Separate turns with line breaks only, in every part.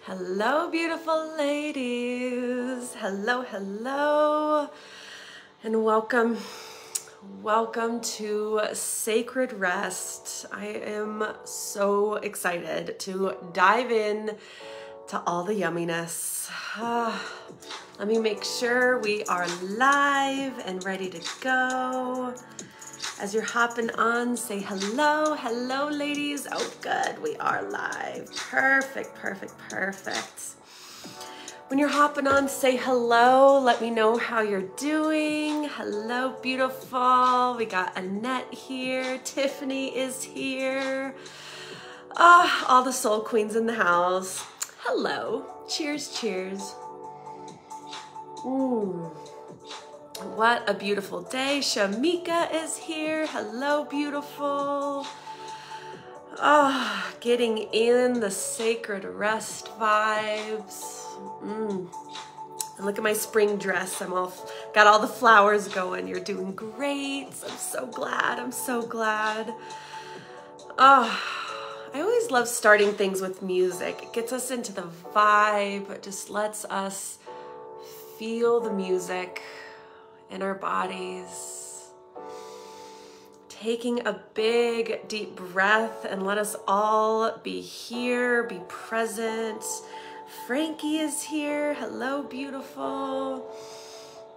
Hello, beautiful ladies. Hello, hello, and welcome. Welcome to Sacred Rest. I am so excited to dive in to all the yumminess. Let me make sure we are live and ready to go. As you're hopping on, say hello. Hello, ladies. Oh, good. We are live. Perfect, perfect, perfect. When you're hopping on, say hello. Let me know how you're doing. Hello, beautiful. We got Annette here. Tiffany is here. All the soul queens in the house. Hello. Cheers, cheers. What a beautiful day. Shamika is here. Hello, beautiful. Getting in the sacred rest vibes. And look at my spring dress. Got all the flowers going. You're doing great. I'm so glad. I'm so glad. I always love starting things with music. It gets us into the vibe. It just lets us feel the music in our bodies. Taking a big deep breath and let us all be here, be present. Frankie is here. Hello, beautiful.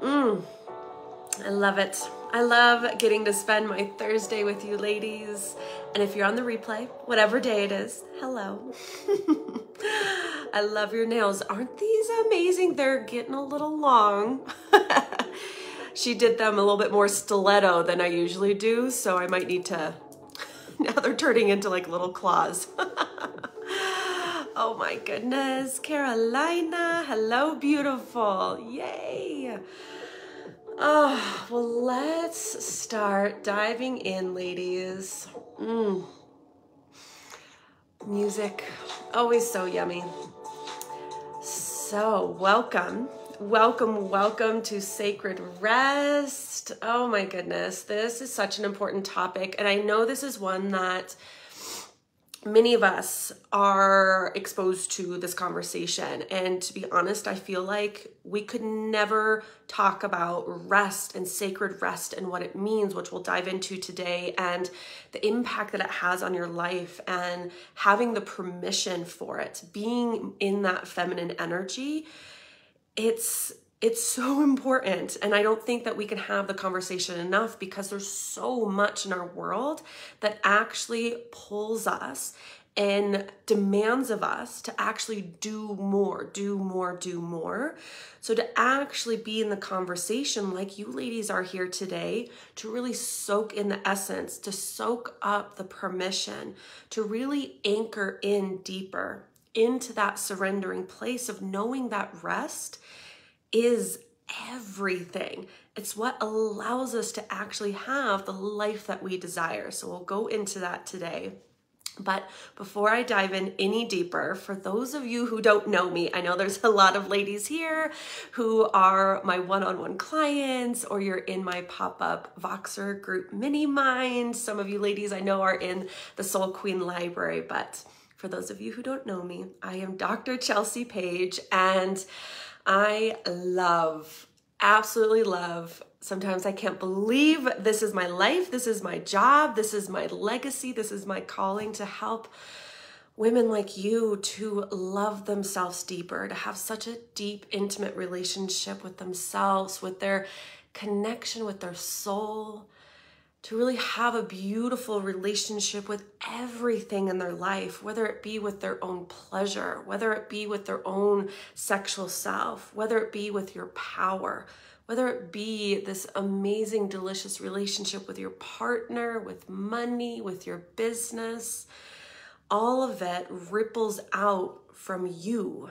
I love it. I love getting to spend my Thursday with you ladies. And if you're on the replay, whatever day it is, hello. I love your nails. Aren't these amazing? They're getting a little long. She did them a little bit more stiletto than I usually do, so I might need to, now they're turning into like little claws. Oh my goodness, Carolina, hello beautiful, yay. Well, let's start diving in, ladies. Music, always so yummy. So welcome. Welcome to Sacred Rest. Oh my goodness, this is such an important topic. And I know this is one that many of us are exposed to this conversation. And to be honest, I feel like we could never talk about rest and sacred rest and what it means, which we'll dive into today, and the impact that it has on your life and having the permission for it, being in that feminine energy. It's so important, and I don't think that we can have the conversation enough because there's so much in our world that actually pulls us and demands of us to actually do more. So to actually be in the conversation like you ladies are here today, to really soak in the essence, to soak up the permission, to really anchor in deeper into that surrendering place of knowing that rest is everything. It's what allows us to actually have the life that we desire. So we'll go into that today. But before I dive in any deeper, for those of you who don't know me, I know there's a lot of ladies here who are my one-on-one clients, or you're in my pop-up Voxer group mini mind. Some of you ladies I know are in the Soul Queen library, but for those of you who don't know me, I am Dr. Chelsea Page, and I absolutely love, sometimes I can't believe this is my life, this is my job, this is my legacy, this is my calling to help women like you to love themselves deeper, to have such a deep, intimate relationship with themselves, with their connection with their soul, to really have a beautiful relationship with everything in their life, whether it be with their own pleasure, whether it be with their own sexual self, whether it be with your power, whether it be this amazing, delicious relationship with your partner, with money, with your business. All of it ripples out from you.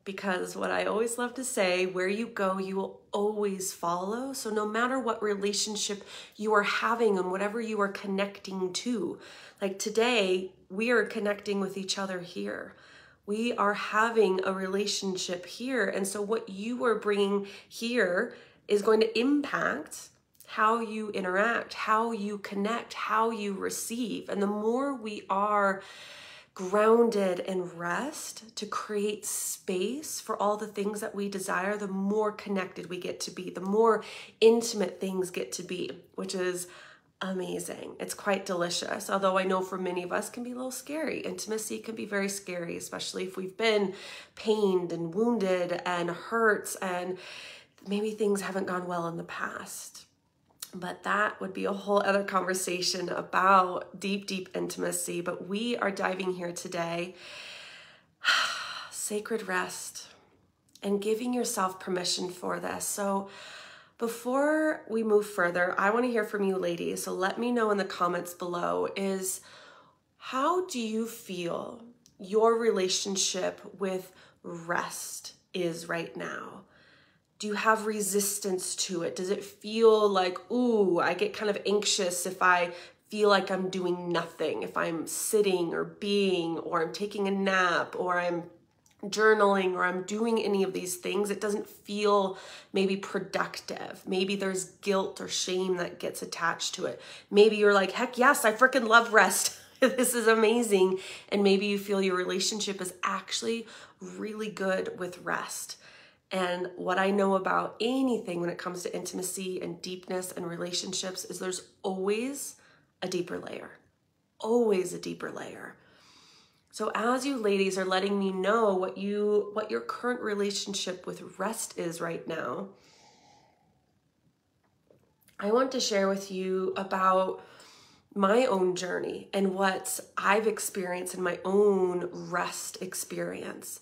Because what I always love to say, where you go, you will always follow. So no matter what relationship you are having and whatever you are connecting to, like today, we are connecting with each other here. We are having a relationship here. And so what you are bringing here is going to impact how you interact, how you connect, how you receive. And the more we are grounded in rest to create space for all the things that we desire, the more connected we get to be, the more intimate things get to be, which is amazing. It's quite delicious, although I know for many of us can be a little scary. Intimacy can be very scary, especially if we've been pained and wounded and hurt and maybe things haven't gone well in the past. But that would be a whole other conversation about deep, deep intimacy. But we are diving here today, sacred rest and giving yourself permission for this. So before we move further, I want to hear from you ladies. So let me know in the comments below is, how do you feel your relationship with rest is right now? Do you have resistance to it? Does it feel like, ooh, I get kind of anxious if I feel like I'm doing nothing, if I'm sitting or being, or I'm taking a nap, or I'm journaling, or I'm doing any of these things? It doesn't feel maybe productive. Maybe there's guilt or shame that gets attached to it. Maybe you're like, heck yes, I freaking love rest. This is amazing. And maybe you feel your relationship is actually really good with rest. And what I know about anything when it comes to intimacy and deepness and relationships is there's always a deeper layer, always a deeper layer. So as you ladies are letting me know what your current relationship with rest is right now, I want to share with you about my own journey and what I've experienced in my own rest experience.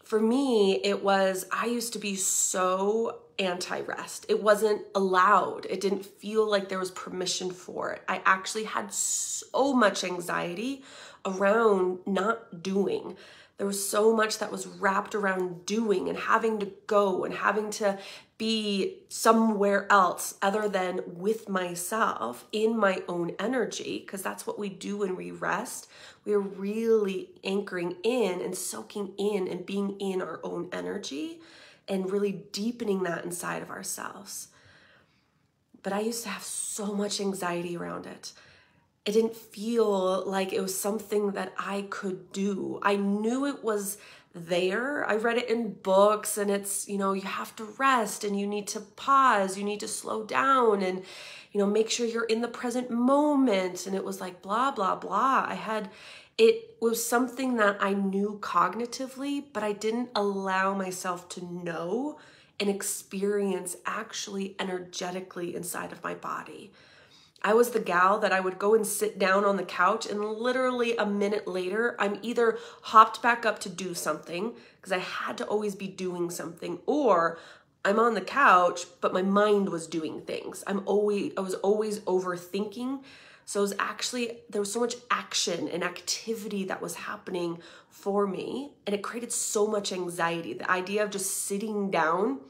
For me, it was, I used to be so anti-rest. It wasn't allowed. It didn't feel like there was permission for it. I actually had so much anxiety around not doing. There was so much that was wrapped around doing and having to go and having to be somewhere else other than with myself in my own energy, because that's what we do when we rest. We're really anchoring in and soaking in and being in our own energy and really deepening that inside of ourselves. But I used to have so much anxiety around it. It didn't feel like it was something that I could do. I knew it was there. I read it in books, and it's, you know, you have to rest and you need to pause, you need to slow down and, you know, make sure you're in the present moment. And it was like, blah, blah, blah. It was something that I knew cognitively, but I didn't allow myself to know and experience actually energetically inside of my body. I was the gal that I would go and sit down on the couch, and literally a minute later, I'm either hopped back up to do something because I had to always be doing something, or I'm on the couch, but my mind was doing things. I was always overthinking. So it was actually, there was so much action and activity that was happening for me, and it created so much anxiety. The idea of just sitting down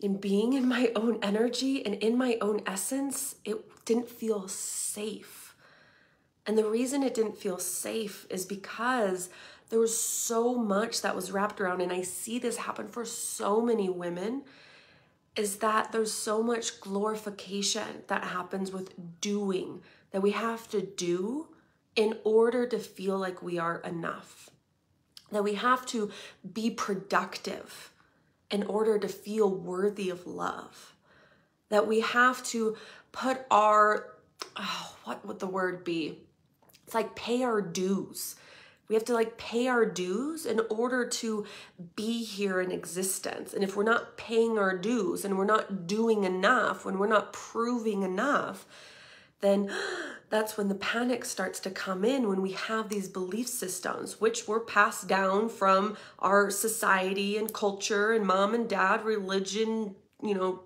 and being in my own energy and in my own essence, it didn't feel safe. And the reason it didn't feel safe is because there was so much that was wrapped around, and I see this happen for so many women, is that there's so much glorification that happens with doing, that we have to do in order to feel like we are enough, that we have to be productive in order to feel worthy of love, that we have to put our, what would the word be? It's like pay our dues. We have to like pay our dues in order to be here in existence. And if we're not paying our dues and we're not doing enough, when we're not proving enough, then that's when the panic starts to come in, when we have these belief systems, which were passed down from our society and culture and mom and dad, religion, you know,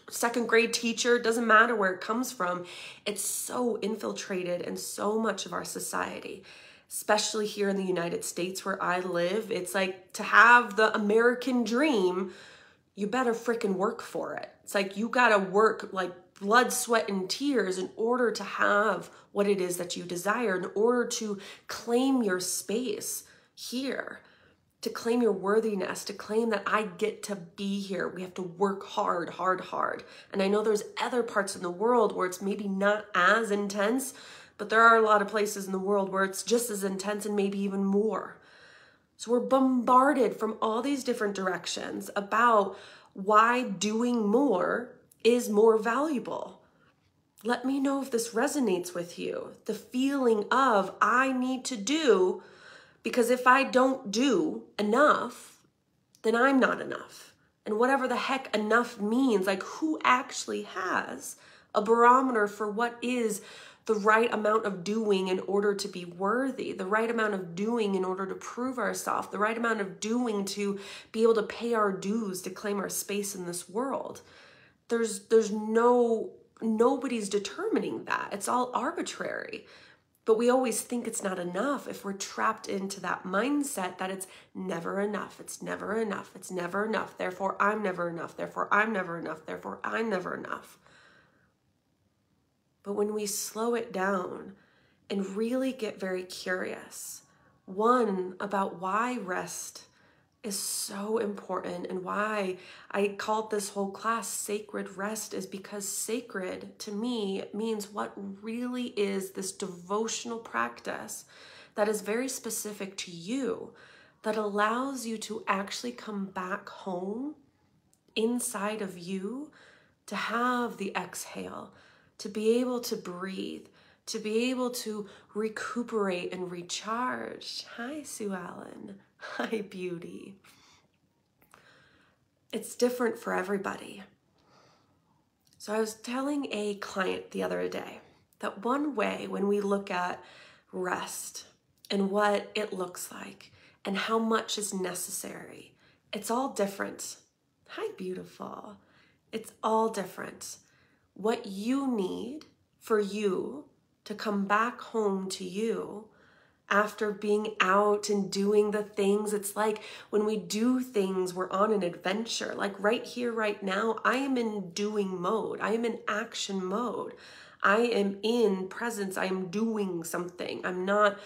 second grade teacher, doesn't matter where it comes from. It's so infiltrated in so much of our society, especially here in the United States where I live. It's like, to have the American dream, you better freaking work for it. It's like, you gotta work like blood, sweat, and tears in order to have what it is that you desire, in order to claim your space here, to claim your worthiness, to claim that I get to be here. We have to work hard, hard, hard. And I know there's other parts in the world where it's maybe not as intense, but there are a lot of places in the world where it's just as intense and maybe even more. So we're bombarded from all these different directions about why doing more is more valuable. Let me know if this resonates with you. The feeling of I need to do, because if I don't do enough, then I'm not enough. And whatever the heck enough means, like who actually has a barometer for what is the right amount of doing in order to be worthy, the right amount of doing in order to prove ourselves, the right amount of doing to be able to pay our dues, to claim our space in this world. Nobody's determining that. It's all arbitrary. But we always think it's not enough if we're trapped into that mindset that it's never enough. It's never enough. It's never enough. Therefore, I'm never enough. Therefore, I'm never enough. Therefore, I'm never enough. But when we slow it down and really get very curious, one, about why rest is so important and why I called this whole class Sacred Rest, is because sacred to me means what really is this devotional practice that is very specific to you, that allows you to actually come back home inside of you, to have the exhale, to be able to breathe, to be able to recuperate and recharge. Hi, Sue Allen. Hi, beauty. It's different for everybody. So I was telling a client the other day that one way when we look at rest and what it looks like and how much is necessary, it's all different. Hi, beautiful. It's all different. What you need for you to come back home to you after being out and doing the things. It's like when we do things, we're on an adventure. Like right here, right now, I am in doing mode. I am in action mode. I am in presence. I am doing something. I'm not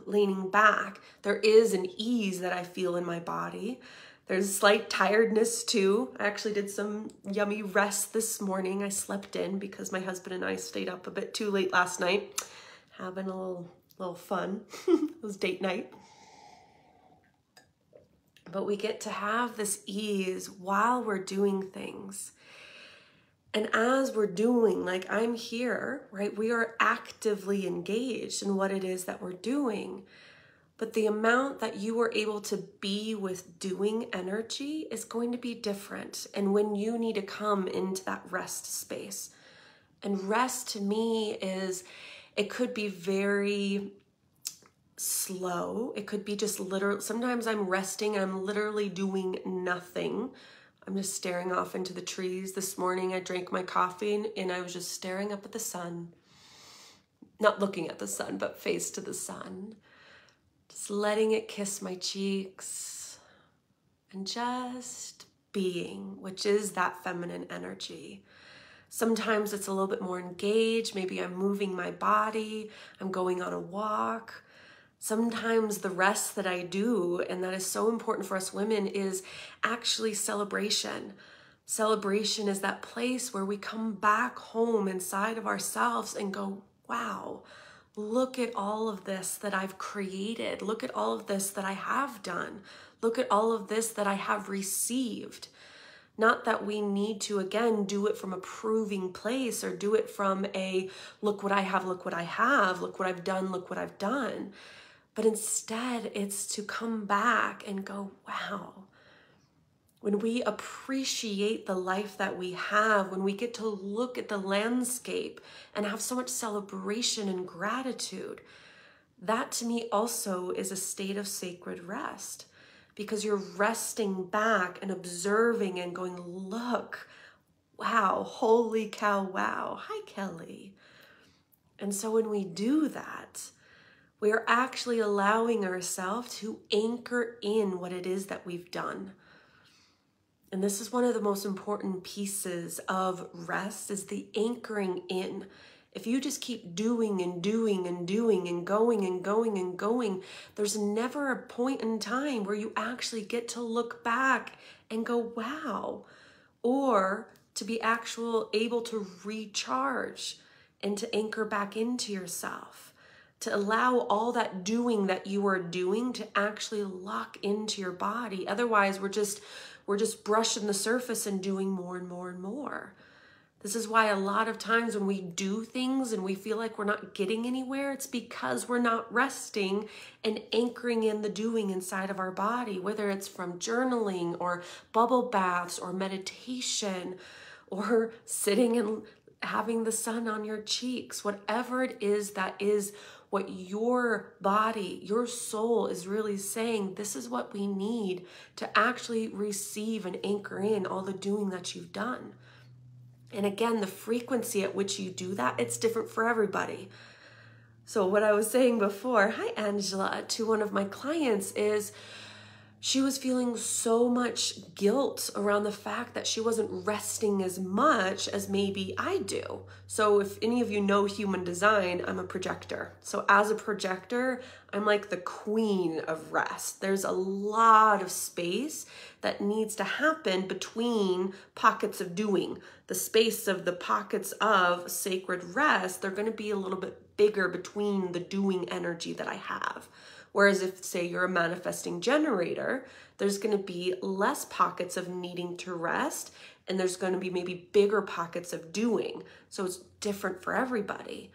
leaning back. There is an ease that I feel in my body. There's slight tiredness too. I actually did some yummy rest this morning. I slept in because my husband and I stayed up a bit too late last night, having a little fun. It was date night. But we get to have this ease while we're doing things. And as we're doing, like I'm here, right? We are actively engaged in what it is that we're doing. But the amount that you are able to be with doing energy is going to be different. And when you need to come into that rest space. And rest to me is, it could be very slow. It could be just literal. Sometimes I'm resting and I'm literally doing nothing. I'm just staring off into the trees. This morning I drank my coffee and I was just staring up at the sun. Not looking at the sun, but face to the sun. Just letting it kiss my cheeks and just being, which is that feminine energy. Sometimes it's a little bit more engaged. Maybe I'm moving my body. I'm going on a walk. Sometimes the rest that I do, and that is so important for us women, is actually celebration. Celebration is that place where we come back home inside of ourselves and go, wow, look at all of this that I've created. Look at all of this that I have done. Look at all of this that I have received. Not that we need to, again, do it from a proving place or do it from a, look what I have, look what I have, look what I've done, look what I've done. But instead, it's to come back and go, wow. When we appreciate the life that we have, when we get to look at the landscape and have so much celebration and gratitude, that to me also is a state of sacred rest, because you're resting back and observing and going, look, wow, holy cow, wow. Hi, Kelly. And so when we do that, we are actually allowing ourselves to anchor in what it is that we've done. And this is one of the most important pieces of rest, is the anchoring in. If you just keep doing and doing and doing and going and going and going, there's never a point in time where you actually get to look back and go, wow, or to be able to recharge and to anchor back into yourself, to allow all that doing that you are doing to actually lock into your body. Otherwise, we're just brushing the surface and doing more and more and more. This is why a lot of times when we do things and we feel like we're not getting anywhere, it's because we're not resting and anchoring in the doing inside of our body, whether it's from journaling or bubble baths or meditation or sitting and having the sun on your cheeks, whatever it is that is what your body, your soul is really saying, this is what we need to actually receive and anchor in all the doing that you've done. And again, the frequency at which you do that, it's different for everybody. So what I was saying before, hi Angela, to one of my clients is she was feeling so much guilt around the fact that she wasn't resting as much as maybe I do. So if any of you know human design, I'm a projector. So as a projector, I'm like the queen of rest. There's a lot of space that needs to happen between pockets of doing. The space of the pockets of sacred rest, they're going to be a little bit bigger between the doing energy that I have. Whereas if, say, you're a manifesting generator, there's going to be less pockets of needing to rest, and there's going to be maybe bigger pockets of doing. So it's different for everybody.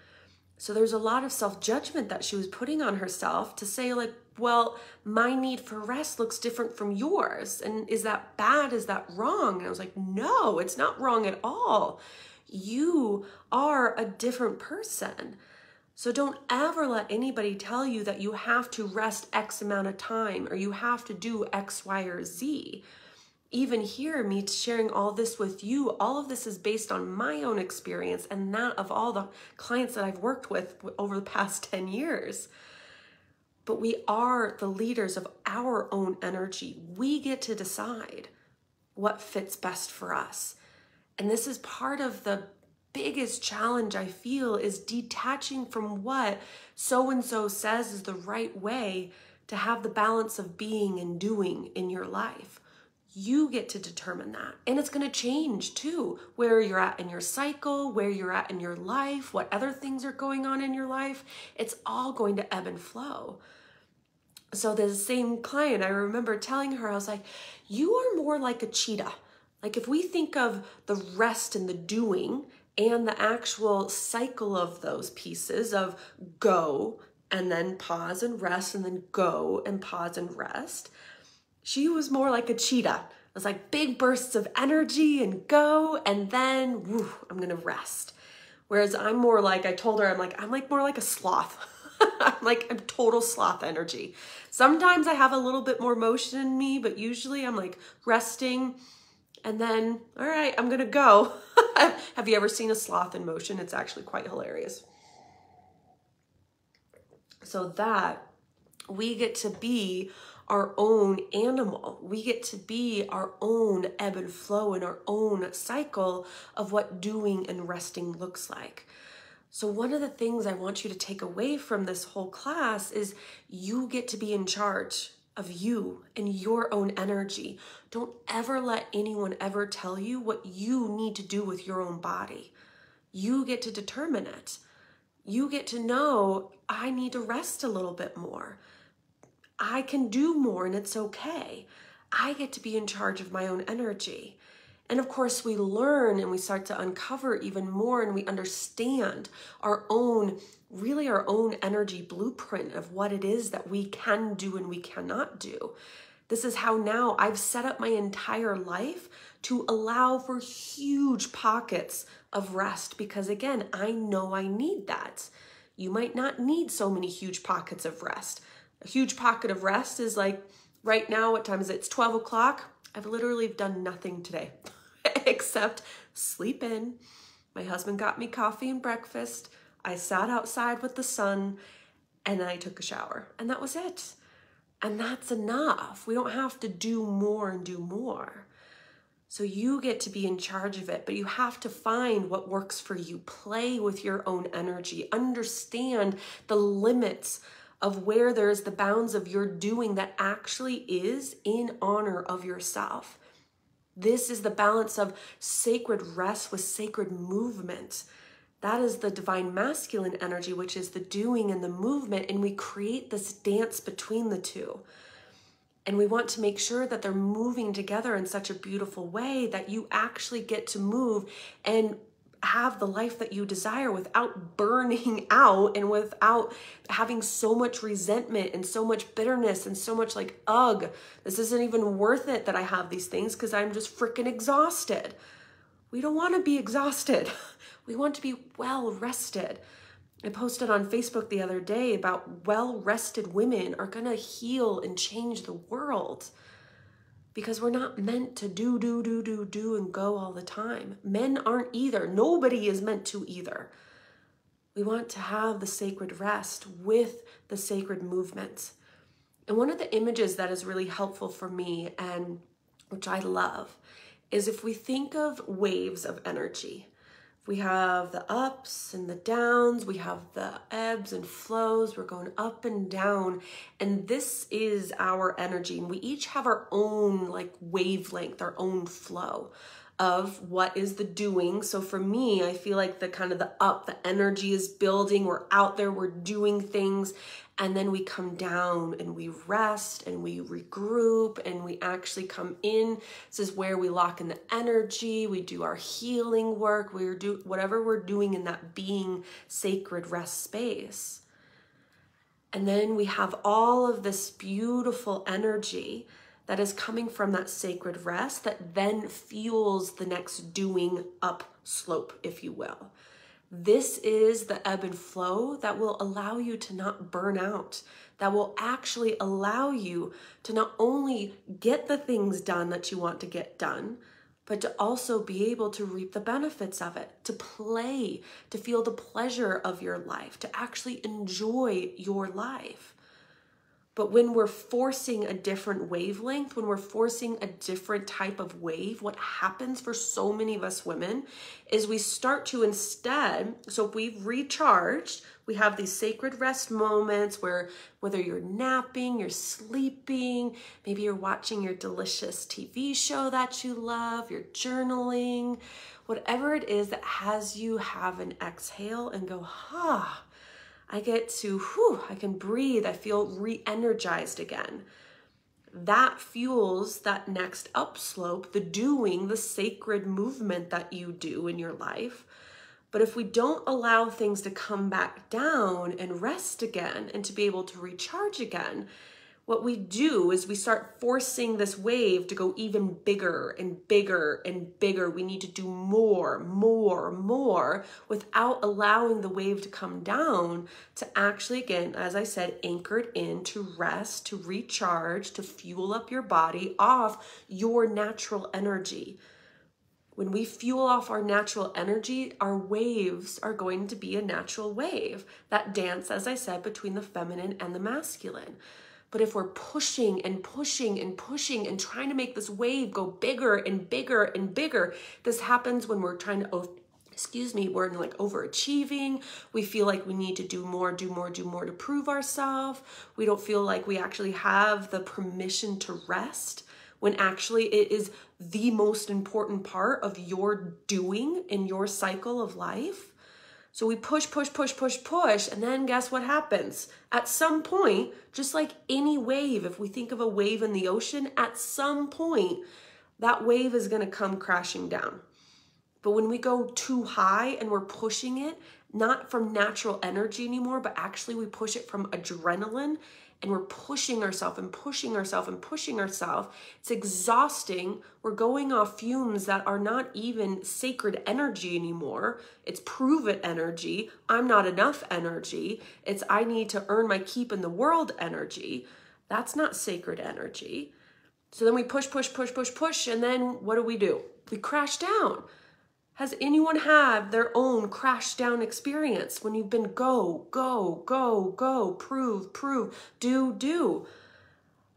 So there's a lot of self-judgment that she was putting on herself to say, like, well, my need for rest looks different from yours. And is that bad? Is that wrong? And I was like, no, it's not wrong at all. You are a different person. So don't ever let anybody tell you that you have to rest X amount of time or you have to do X, Y, or Z. Even here, me sharing all this with you, all of this is based on my own experience and that of all the clients that I've worked with over the past 10 years. But we are the leaders of our own energy. We get to decide what fits best for us. And this is part of the biggest challenge I feel is detaching from what so-and-so says is the right way to have the balance of being and doing in your life. You get to determine that. And it's going to change too, where you're at in your cycle, where you're at in your life, what other things are going on in your life. It's all going to ebb and flow. So the same client, I remember telling her, I was like, you are more like a cheetah. Like if we think of the rest and the doing and the actual cycle of those pieces of go and then pause and rest and then go and pause and rest, she was more like a cheetah. It was like big bursts of energy and go, and then woo, I'm gonna rest. Whereas I'm more like, I told her, I'm like more like a sloth. I'm total sloth energy. Sometimes I have a little bit more motion in me, but usually I'm like resting and then, all right, I'm gonna go. Have you ever seen a sloth in motion? It's actually quite hilarious. So that we get to be our own animal. We get to be our own ebb and flow in our own cycle of what doing and resting looks like. So one of the things I want you to take away from this whole class is you get to be in charge of you and your own energy. Don't ever let anyone ever tell you what you need to do with your own body. You get to determine it. You get to know, I need to rest a little bit more. I can do more and it's okay. I get to be in charge of my own energy. And of course, we learn and we start to uncover even more and we understand our own, really our own energy blueprint of what it is that we can do and we cannot do. This is how now I've set up my entire life to allow for huge pockets of rest because again, I know I need that. You might not need so many huge pockets of rest. A huge pocket of rest is like right now, what time is it? It's 12 o'clock. I've literally done nothing today except sleep in. My husband got me coffee and breakfast. I sat outside with the sun and then I took a shower and that was it. And that's enough. We don't have to do more and do more. So you get to be in charge of it, but you have to find what works for you. Play with your own energy. Understand the limits of where there's the bounds of your doing that actually is in honor of yourself. This is the balance of sacred rest with sacred movement. That is the divine masculine energy, which is the doing and the movement. And we create this dance between the two. And we want to make sure that they're moving together in such a beautiful way that you actually get to move and have the life that you desire without burning out and without having so much resentment and so much bitterness and so much like, ugh, this isn't even worth it that I have these things because I'm just freaking exhausted. We don't want to be exhausted. We want to be well rested. I posted on Facebook the other day about well-rested women are going to heal and change the world, because we're not meant to do and go all the time. Men aren't either. Nobody is meant to either. We want to have the sacred rest with the sacred movement. And one of the images that is really helpful for me, and which I love, is if we think of waves of energy. We have the ups and the downs, we have the ebbs and flows, we're going up and down, and this is our energy, and we each have our own like wavelength, our own flow of what is the doing. So for me, I feel like the kind of the up, the energy is building, we're out there, we're doing things, and then we come down and we rest and we regroup and we actually come in. This is where we lock in the energy, we do our healing work, we do whatever we're doing in that being sacred rest space. And then we have all of this beautiful energy that is coming from that sacred rest that then fuels the next doing up slope, if you will. This is the ebb and flow that will allow you to not burn out, that will actually allow you to not only get the things done that you want to get done, but to also be able to reap the benefits of it, to play, to feel the pleasure of your life, to actually enjoy your life. But when we're forcing a different wavelength, when we're forcing a different type of wave, what happens for so many of us women is we start to instead, so if we've recharged, we have these sacred rest moments where whether you're napping, you're sleeping, maybe you're watching your delicious TV show that you love, you're journaling, whatever it is that has you have an exhale and go, I get to, I can breathe, I feel re-energized again. That fuels that next upslope, the doing, the sacred movement that you do in your life. But if we don't allow things to come back down and rest again and to be able to recharge again, what we do is we start forcing this wave to go even bigger and bigger and bigger. We need to do more without allowing the wave to come down to actually, again, as I said, anchored in to rest, to recharge, to fuel up your body off your natural energy. When we fuel off our natural energy, our waves are going to be a natural wave. That dance, as I said, between the feminine and the masculine. But if we're pushing and pushing and pushing and trying to make this wave go bigger and bigger and bigger, this happens when we're trying to, we're like overachieving. We feel like we need to do more to prove ourselves. We don't feel like we actually have the permission to rest, when actually it is the most important part of your doing in your cycle of life. So we push, and then guess what happens? At some point, just like any wave, if we think of a wave in the ocean, at some point, that wave is gonna come crashing down. But when we go too high and we're pushing it, not from natural energy anymore, but actually we push it from adrenaline, and we're pushing ourselves and pushing ourselves and pushing ourselves. It's exhausting. We're going off fumes that are not even sacred energy anymore. It's prove it energy. I'm not enough energy. It's I need to earn my keep in the world energy. That's not sacred energy. So then we push, and then what do? We crash down. Has anyone had their own crash down experience when you've been go, prove, do?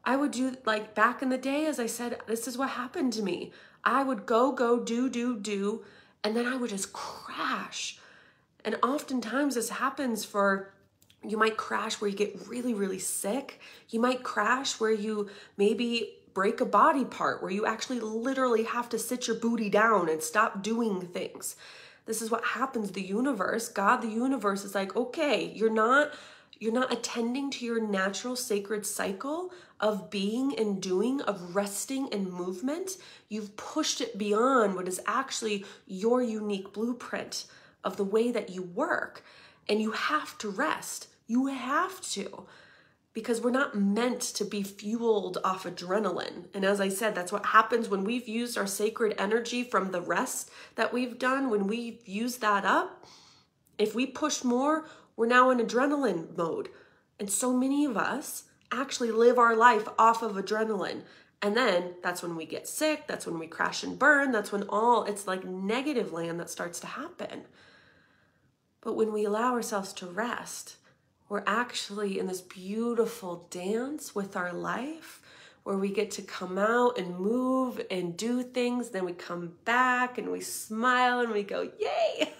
I would do, like back in the day, as I said, this is what happened to me. I would go, do, and then I would just crash. And oftentimes this happens you might crash where you get really sick. You might crash where you maybe break a body part, where you actually literally have to sit your booty down and stop doing things. This is what happens. The universe, God, the universe is like, okay, you're not attending to your natural sacred cycle of being and doing, of resting and movement. You've pushed it beyond what is actually your unique blueprint of the way that you work. And you have to rest. You have to. Because we're not meant to be fueled off adrenaline. And as I said, that's what happens when we've used our sacred energy from the rest that we've done. When we've used that up, if we push more, we're now in adrenaline mode. And so many of us actually live our life off of adrenaline. And then that's when we get sick. That's when we crash and burn. That's when it's like negative land that starts to happen. But when we allow ourselves to rest, we're actually in this beautiful dance with our life where we get to come out and move and do things. Then we come back and we smile and we go, yay,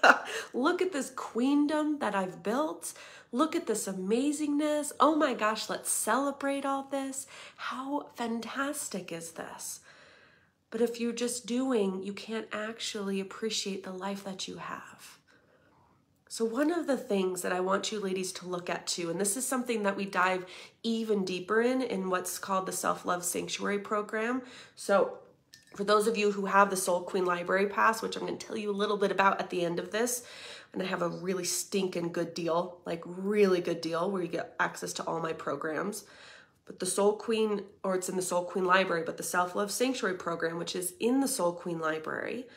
look at this queendom that I've built. Look at this amazingness. Oh my gosh, let's celebrate all this. How fantastic is this? But if you're just doing, you can't actually appreciate the life that you have. So one of the things that I want you ladies to look at too, and this is something that we dive even deeper in what's called the Self-Love Sanctuary program. So for those of you who have the Soul Queen Library Pass, which I'm going to tell you a little bit about at the end of this, and I have a really stinking good deal, like really good deal where you get access to all my programs. But the Soul Queen, or it's in the Soul Queen Library, but the Self-Love Sanctuary program, which is in the Soul Queen Library,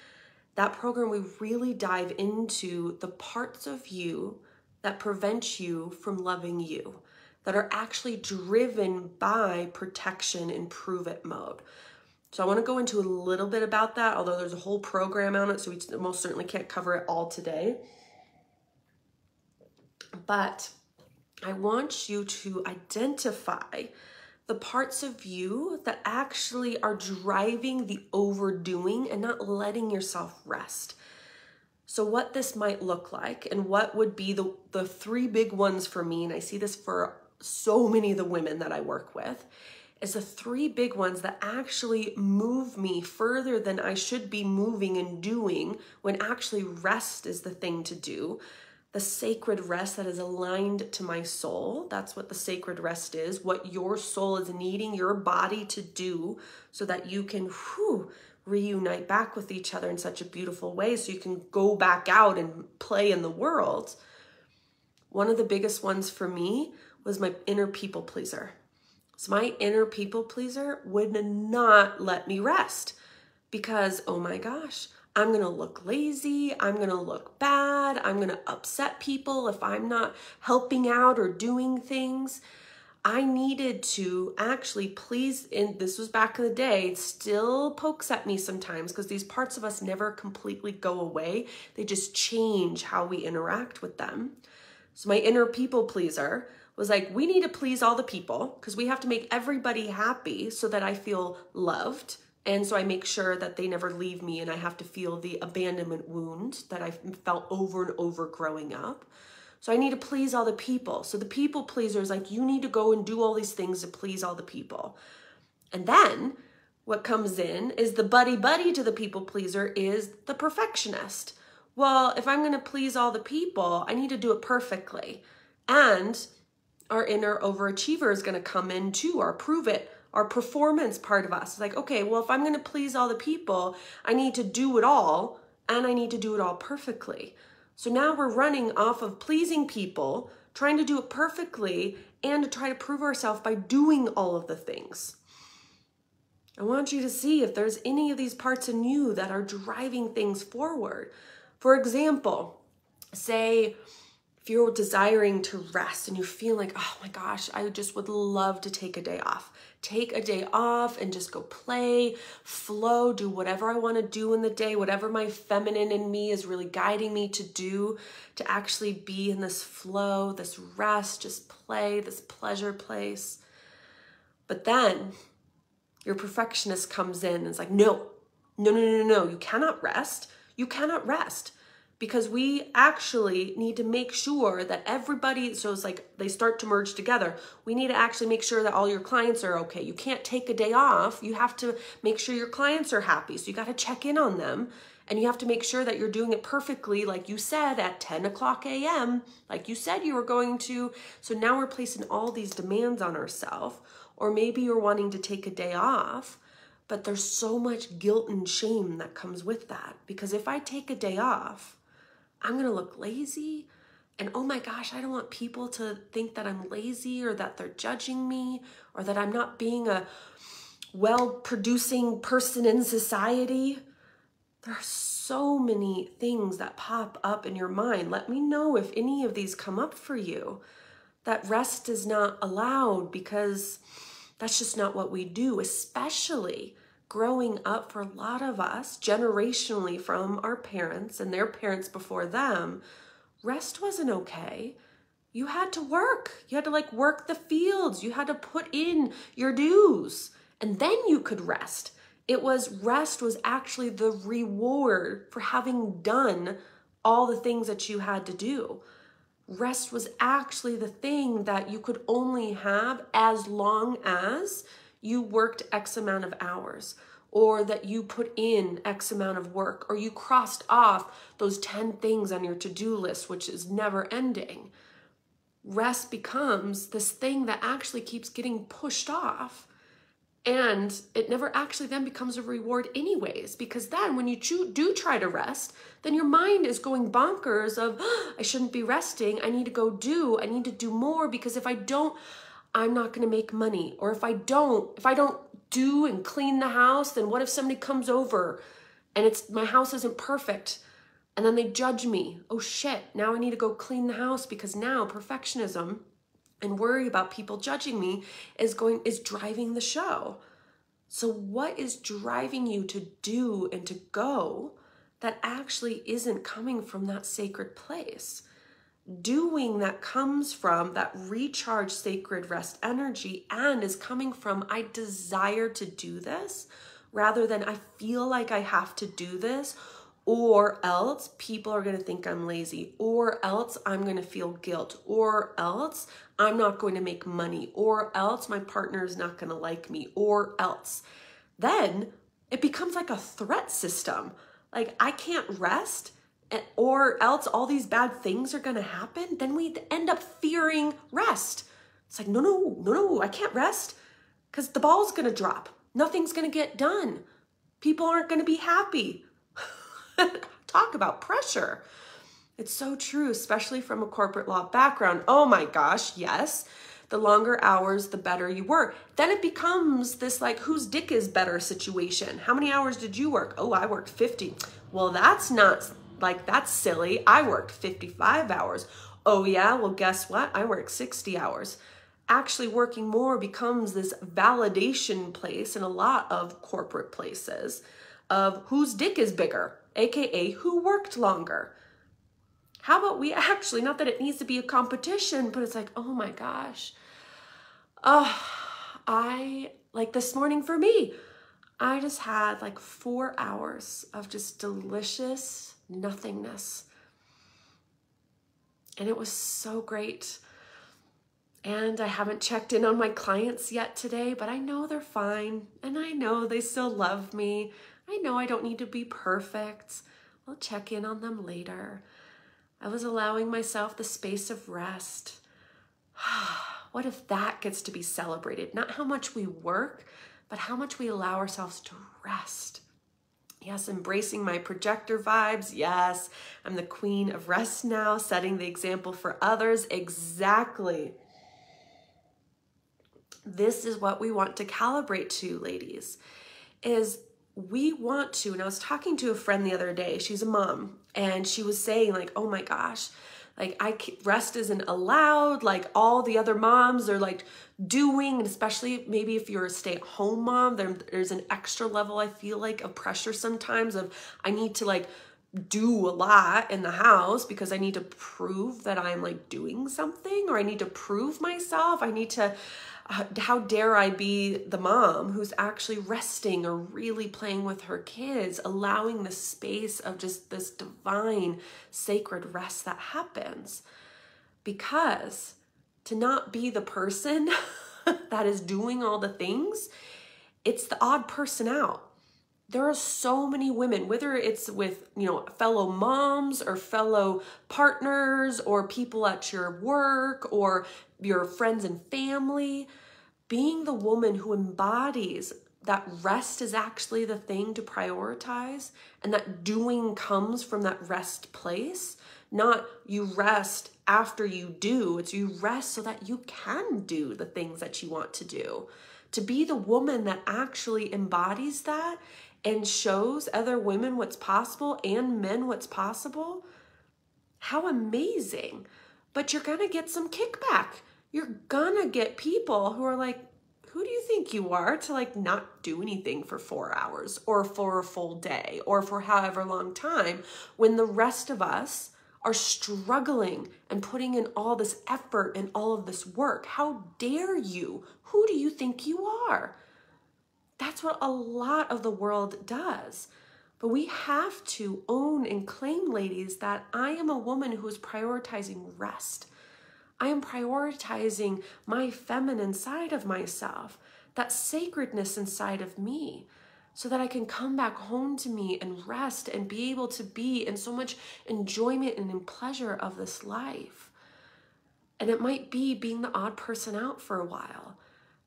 that program, we really dive into the parts of you that prevent you from loving you, that are actually driven by protection and prove it mode. So I want to go into a little bit about that, although there's a whole program on it, so we most certainly can't cover it all today. But I want you to identify the parts of you that actually are driving the overdoing and not letting yourself rest. So what this might look like and what would be the three big ones for me, and I see this for so many of the women that I work with, is the three big ones that actually move me further than I should be moving and doing when actually rest is the thing to do. The sacred rest that is aligned to my soul. That's what the sacred rest is, what your soul is needing your body to do so that you can reunite back with each other in such a beautiful way so you can go back out and play in the world. One of the biggest ones for me was my inner people pleaser. So my inner people pleaser would not let me rest because, oh my gosh, I'm going to look lazy, I'm going to look bad, I'm going to upset people if I'm not helping out or doing things. I needed to actually please, and this was back in the day, it still pokes at me sometimes because these parts of us never completely go away. They just change how we interact with them. So my inner people pleaser was like, we need to please all the people because we have to make everybody happy so that I feel loved. And so I make sure that they never leave me and I have to feel the abandonment wound that I felt over and over growing up. So I need to please all the people. So the people pleaser is like, you need to go and do all these things to please all the people. And then what comes in is the buddy to the people pleaser is the perfectionist. Well, if I'm going to please all the people, I need to do it perfectly. And our inner overachiever is going to come in too, or prove it. Our performance part of us is like, okay, well, if I'm going to please all the people, I need to do it all, and I need to do it all perfectly. So now we're running off of pleasing people, trying to do it perfectly, and to try to prove ourselves by doing all of the things. I want you to see if there's any of these parts in you that are driving things forward. For example, say, if you're desiring to rest and you feel like, oh my gosh, I just would love to take a day off. Take a day off and just go play, flow, do whatever I want to do in the day, whatever my feminine in me is really guiding me to do, to actually be in this flow, this rest, just play, this pleasure place. But then your perfectionist comes in and is like, no, you cannot rest. You cannot rest. Because we actually need to make sure that everybody, so it's like they start to merge together. We need to actually make sure that all your clients are okay. You can't take a day off. You have to make sure your clients are happy. So you got to check in on them. And you have to make sure that you're doing it perfectly, like you said, at 10 o'clock a.m., like you said you were going to. So now we're placing all these demands on ourselves. Or maybe you're wanting to take a day off, but there's so much guilt and shame that comes with that. Because if I take a day off, I'm going to look lazy. And oh my gosh, I don't want people to think that I'm lazy or that they're judging me or that I'm not being a well-producing person in society. There are so many things that pop up in your mind. Let me know if any of these come up for you. That rest is not allowed because that's just not what we do, especially growing up for a lot of us, generationally from our parents and their parents before them. Rest wasn't okay. You had to work. You had to like work the fields. You had to put in your dues and then you could rest. Rest was actually the reward for having done all the things that you had to do. Rest was actually the thing that you could only have as long as you worked X amount of hours, or that you put in X amount of work, or you crossed off those 10 things on your to-do list, which is never ending. Rest becomes this thing that actually keeps getting pushed off. And it never actually then becomes a reward anyways, because then when you do try to rest, then your mind is going bonkers of, oh, I shouldn't be resting. I need to do more, because if I don't, I'm not going to make money. Or if I don't do and clean the house, then what if somebody comes over and my house isn't perfect and then they judge me? Oh shit, now I need to go clean the house, because now perfectionism and worry about people judging me is driving the show. So what is driving you to do and to go that actually isn't coming from that sacred place? Doing that comes from that recharged sacred rest energy and is coming from, I desire to do this, rather than I feel like I have to do this, or else people are going to think I'm lazy, or else I'm going to feel guilt, or else I'm not going to make money, or else my partner is not going to like me, or else. Then it becomes like a threat system. Like I can't rest, or else all these bad things are going to happen. Then we end up fearing rest. It's like, no, I can't rest because the ball's going to drop. Nothing's going to get done. People aren't going to be happy. Talk about pressure. It's so true, especially from a corporate law background. Oh my gosh, yes. The longer hours, the better you work. Then it becomes this like, whose dick is better situation. How many hours did you work? Oh, I worked 50. Well, that's silly. I worked 55 hours. Oh yeah, well guess what? I worked 60 hours. Actually working more becomes this validation place in a lot of corporate places of whose dick is bigger, AKA who worked longer. How about we actually, not that it needs to be a competition, but it's like, oh my gosh. Like this morning for me, I just had like 4 hours of just delicious nothingness. And it was so great. And I haven't checked in on my clients yet today, but I know they're fine. And I know they still love me. I know I don't need to be perfect. I'll check in on them later. I was allowing myself the space of rest. What if that gets to be celebrated? Not how much we work, but how much we allow ourselves to rest. Yes, embracing my projector vibes. Yes, I'm the queen of rest now, setting the example for others. Exactly. This is what we want to calibrate to, ladies, is we want to, and I was talking to a friend the other day, she's a mom, and she was saying like, oh my gosh, like rest isn't allowed, like all the other moms are like doing, and especially maybe if you're a stay-at-home mom, there's an extra level, I feel like, of pressure sometimes of I need to like do a lot in the house because I need to prove that I'm like doing something, or I need to prove myself. I need to, how dare I be the mom who's actually resting or really playing with her kids, allowing the space of just this divine sacred rest that happens. Because to not be the person that is doing all the things, it's the odd person out. There are so many women, whether it's with, fellow moms or fellow partners or people at your work or your friends and family, being the woman who embodies that rest is actually the thing to prioritize, and that doing comes from that rest place, not you rest after you do. It's you rest so that you can do the things that you want to do. To be the woman that actually embodies that and shows other women what's possible and men what's possible, how amazing. But you're gonna get some kickback. You're gonna get people who are like, who do you think you are to not do anything for 4 hours or for a full day or for however long time, when the rest of us are struggling and putting in all this effort and all of this work? How dare you? Who do you think you are? That's what a lot of the world does. But we have to own and claim, ladies, that I am a woman who is prioritizing rest. I am prioritizing my feminine side of myself, that sacredness inside of me, so that I can come back home to me and rest and be able to be in so much enjoyment and in pleasure of this life. And it might be being the odd person out for a while.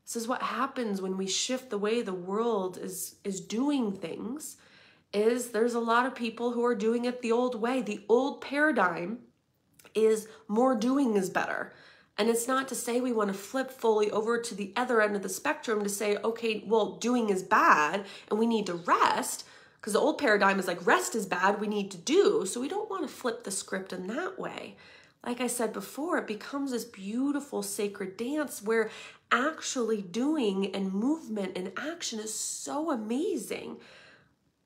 This is what happens when we shift the way the world is doing things, is there's a lot of people who are doing it the old way. The old paradigm is more doing is better. And it's not to say we want to flip fully over to the other end of the spectrum to say, okay, well, doing is bad and we need to rest, because the old paradigm is like rest is bad, we need to do. So we don't want to flip the script in that way. Like I said before, it becomes this beautiful sacred dance where actually doing and movement and action is so amazing.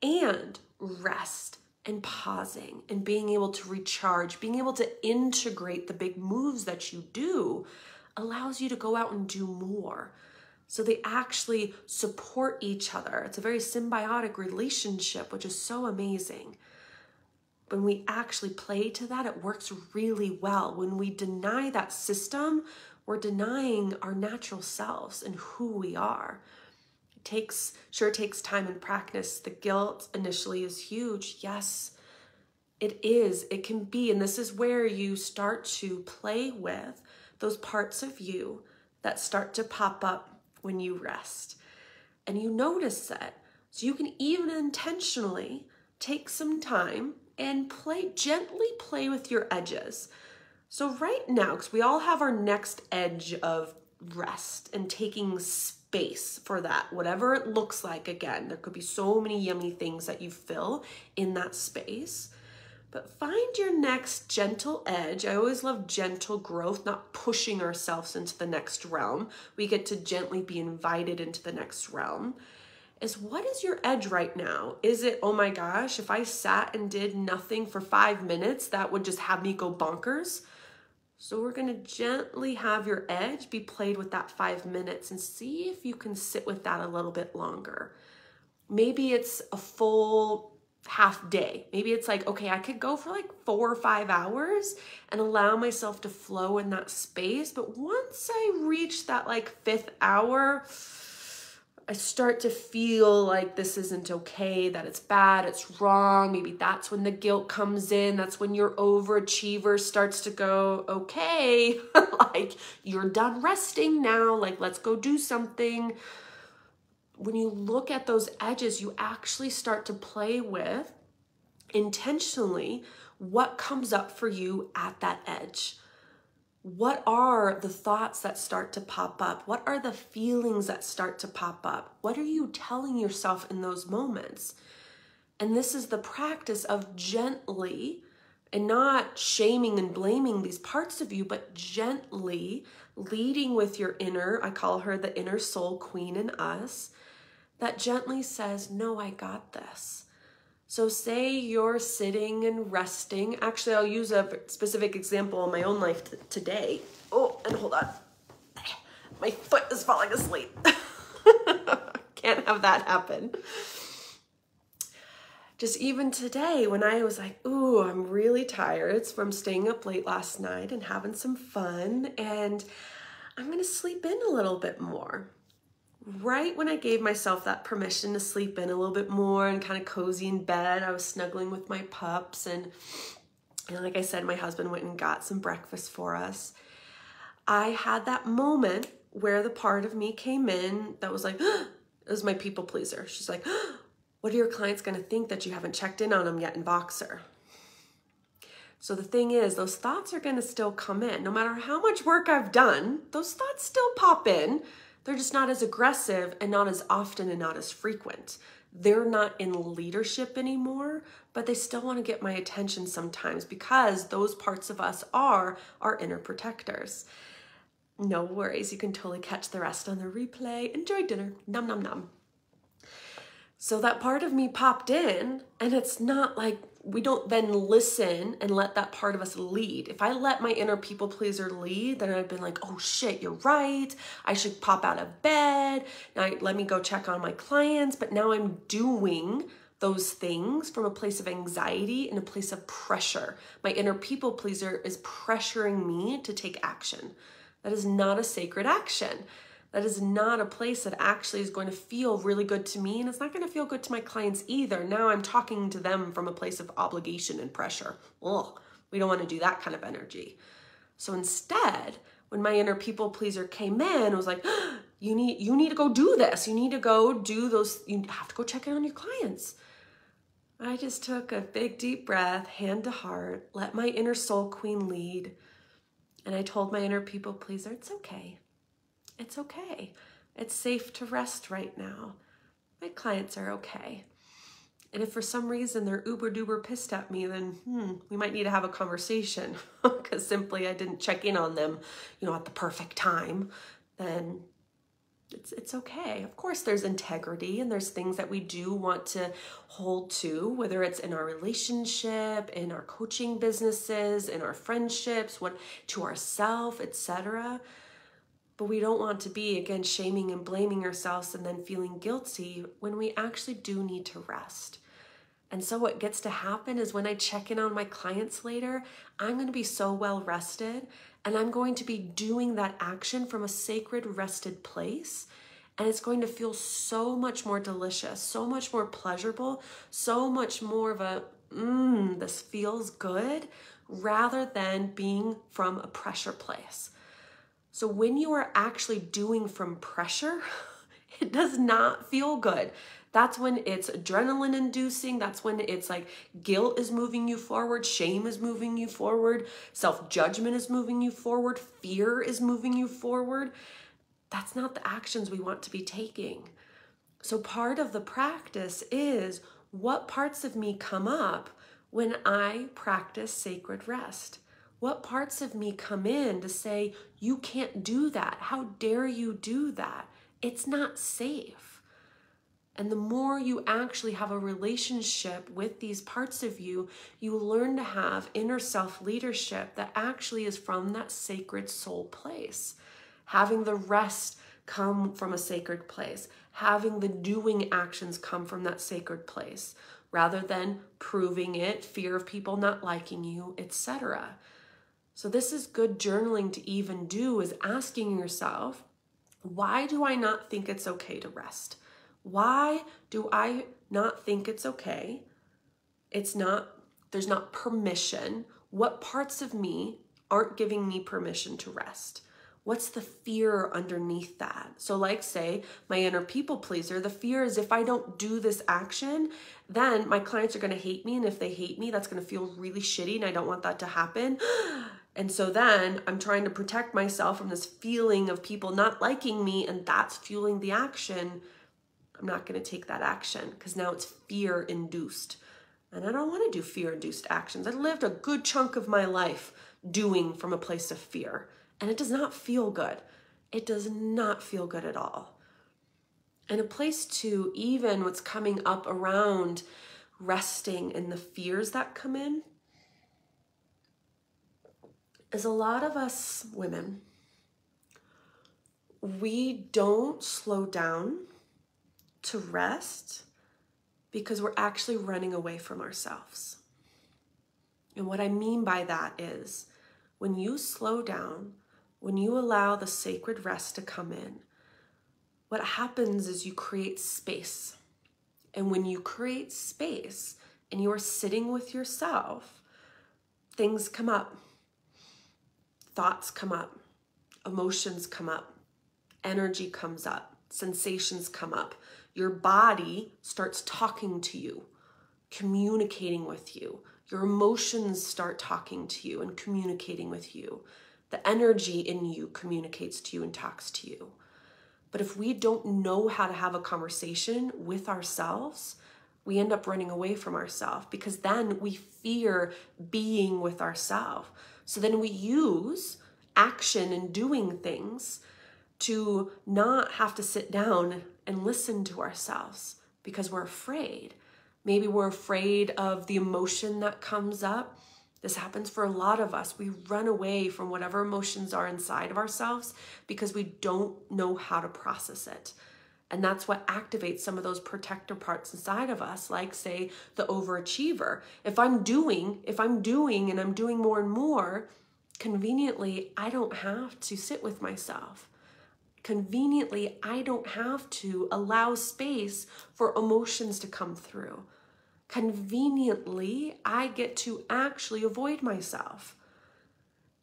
And rest and pausing and being able to recharge, being able to integrate the big moves that you do allows you to go out and do more. So they actually support each other. It's a very symbiotic relationship, which is so amazing. When we actually play to that, it works really well. When we deny that system, we're denying our natural selves and who we are. It takes time and practice. The guilt initially is huge. Yes, it is. It can be. And this is where you start to play with those parts of you that start to pop up when you rest. And you notice it. So you can even intentionally take some time and gently play with your edges. So right now, because we all have our next edge of rest and taking space for that, whatever it looks like. Again, there could be so many yummy things that you fill in that space, but find your next gentle edge. I always love gentle growth, not pushing ourselves into the next realm. We get to gently be invited into the next realm. What is your edge right now? Is it, oh my gosh, if I sat and did nothing for 5 minutes, that would just have me go bonkers? So we're gonna gently have your edge be played with that 5 minutes and see if you can sit with that a little bit longer. Maybe it's a full half day. Maybe it's like, okay, I could go for 4 or 5 hours and allow myself to flow in that space. But once I reach that 5th hour, I start to feel like this isn't okay, that it's bad, it's wrong. Maybe that's when the guilt comes in. That's when your overachiever starts to go, okay, you're done resting now. Let's go do something. When you look at those edges, you actually start to play with intentionally what comes up for you at that edge. What are the thoughts that start to pop up? What are the feelings that start to pop up? What are you telling yourself in those moments? And this is the practice of gently, and not shaming and blaming these parts of you, but gently leading with your inner, I call her the inner soul queen in us, that gently says, no, I got this. So say you're sitting and resting. Actually, I'll use a specific example in my own life today. Oh, and hold on. My foot is falling asleep. Can't have that happen. Just even today when I was like, ooh, I'm really tired. It's from staying up late last night and having some fun. And I'm going to sleep in a little bit more. right when I gave myself that permission to sleep in a little bit more and kind of cozy in bed, I was snuggling with my pups. And like I said, my husband went and got some breakfast for us. I had that moment where the part of me came in that was like, it was my people pleaser. She's like, what are your clients going to think that you haven't checked in on them yet in Voxer? So the thing is, those thoughts are going to still come in. No matter how much work I've done, those thoughts still pop in. They're just not as aggressive and not as often and not as frequent. They're not in leadership anymore, but they still want to get my attention sometimes because those parts of us are our inner protectors. No worries, you can totally catch the rest on the replay. Enjoy dinner. Nom, nom, nom. So that part of me popped in, and it's not like we don't then listen and let that part of us lead. If I let my inner people pleaser lead, then I've been like, oh shit, you're right. I should pop out of bed. Now let me go check on my clients. But now I'm doing those things from a place of anxiety and a place of pressure. My inner people pleaser is pressuring me to take action. That is not a sacred action. That is not a place that actually is going to feel really good to me, and it's not going to feel good to my clients either. Now I'm talking to them from a place of obligation and pressure. Ugh, we don't want to do that kind of energy. So instead, when my inner people pleaser came in, it was like, you need to go do this. You need to go do those. You have to go check in on your clients. I just took a big deep breath, hand to heart, let my inner soul queen lead. And I told my inner people pleaser, it's okay. It's okay. It's safe to rest right now. My clients are okay. And if for some reason they're uber duper pissed at me, then we might need to have a conversation because simply I didn't check in on them, at the perfect time. Then it's okay. Of course, there's integrity and there's things that we do want to hold to, whether it's in our relationship, in our coaching businesses, in our friendships, to ourselves, etc. But we don't want to be, again, shaming and blaming ourselves and then feeling guilty when we actually do need to rest. And so what gets to happen is when I check in on my clients later, I'm going to be so well rested and I'm going to be doing that action from a sacred, rested place. And it's going to feel so much more delicious, so much more pleasurable, so much more of a, this feels good, rather than being from a pressure place. So when you are actually doing from pressure, it does not feel good. That's when it's adrenaline inducing. That's when it's like guilt is moving you forward. Shame is moving you forward. Self-judgment is moving you forward. Fear is moving you forward. That's not the actions we want to be taking. So part of the practice is what parts of me come up when I practice sacred rest. What parts of me come in to say, you can't do that. How dare you do that? It's not safe. And the more you actually have a relationship with these parts of you, you learn to have inner self-leadership that actually is from that sacred soul place. Having the rest come from a sacred place. Having the doing actions come from that sacred place, rather than proving it, fear of people not liking you, etc. So this is good journaling to even do, is asking yourself, why do I not think it's okay to rest? Why do I not think it's okay? There's not permission. What parts of me aren't giving me permission to rest? What's the fear underneath that? So like, say, my inner people pleaser, the fear is if I don't do this action, then my clients are going to hate me. And if they hate me, that's going to feel really shitty. And I don't want that to happen. And so then I'm trying to protect myself from this feeling of people not liking me. And that's fueling the action. I'm not going to take that action because now it's fear induced. And I don't want to do fear induced actions. I lived a good chunk of my life doing from a place of fear. And it does not feel good. It does not feel good at all. And a place to even what's coming up around resting and the fears that come in is a lot of us women, we don't slow down to rest because we're actually running away from ourselves. And what I mean by that is when you slow down, when you allow the sacred rest to come in, what happens is you create space. And when you create space and you are sitting with yourself, things come up, thoughts come up, emotions come up, energy comes up, sensations come up. Your body starts talking to you, communicating with you. Your emotions start talking to you and communicating with you. The energy in you communicates to you and talks to you. But if we don't know how to have a conversation with ourselves, we end up running away from ourselves, because then we fear being with ourselves. So then we use action and doing things to not have to sit down and listen to ourselves because we're afraid. Maybe we're afraid of the emotion that comes up. This happens for a lot of us. We run away from whatever emotions are inside of ourselves because we don't know how to process it. And that's what activates some of those protector parts inside of us, like, say, the overachiever. If I'm doing and I'm doing more and more, conveniently, I don't have to sit with myself. Conveniently, I don't have to allow space for emotions to come through. Conveniently, I get to actually avoid myself.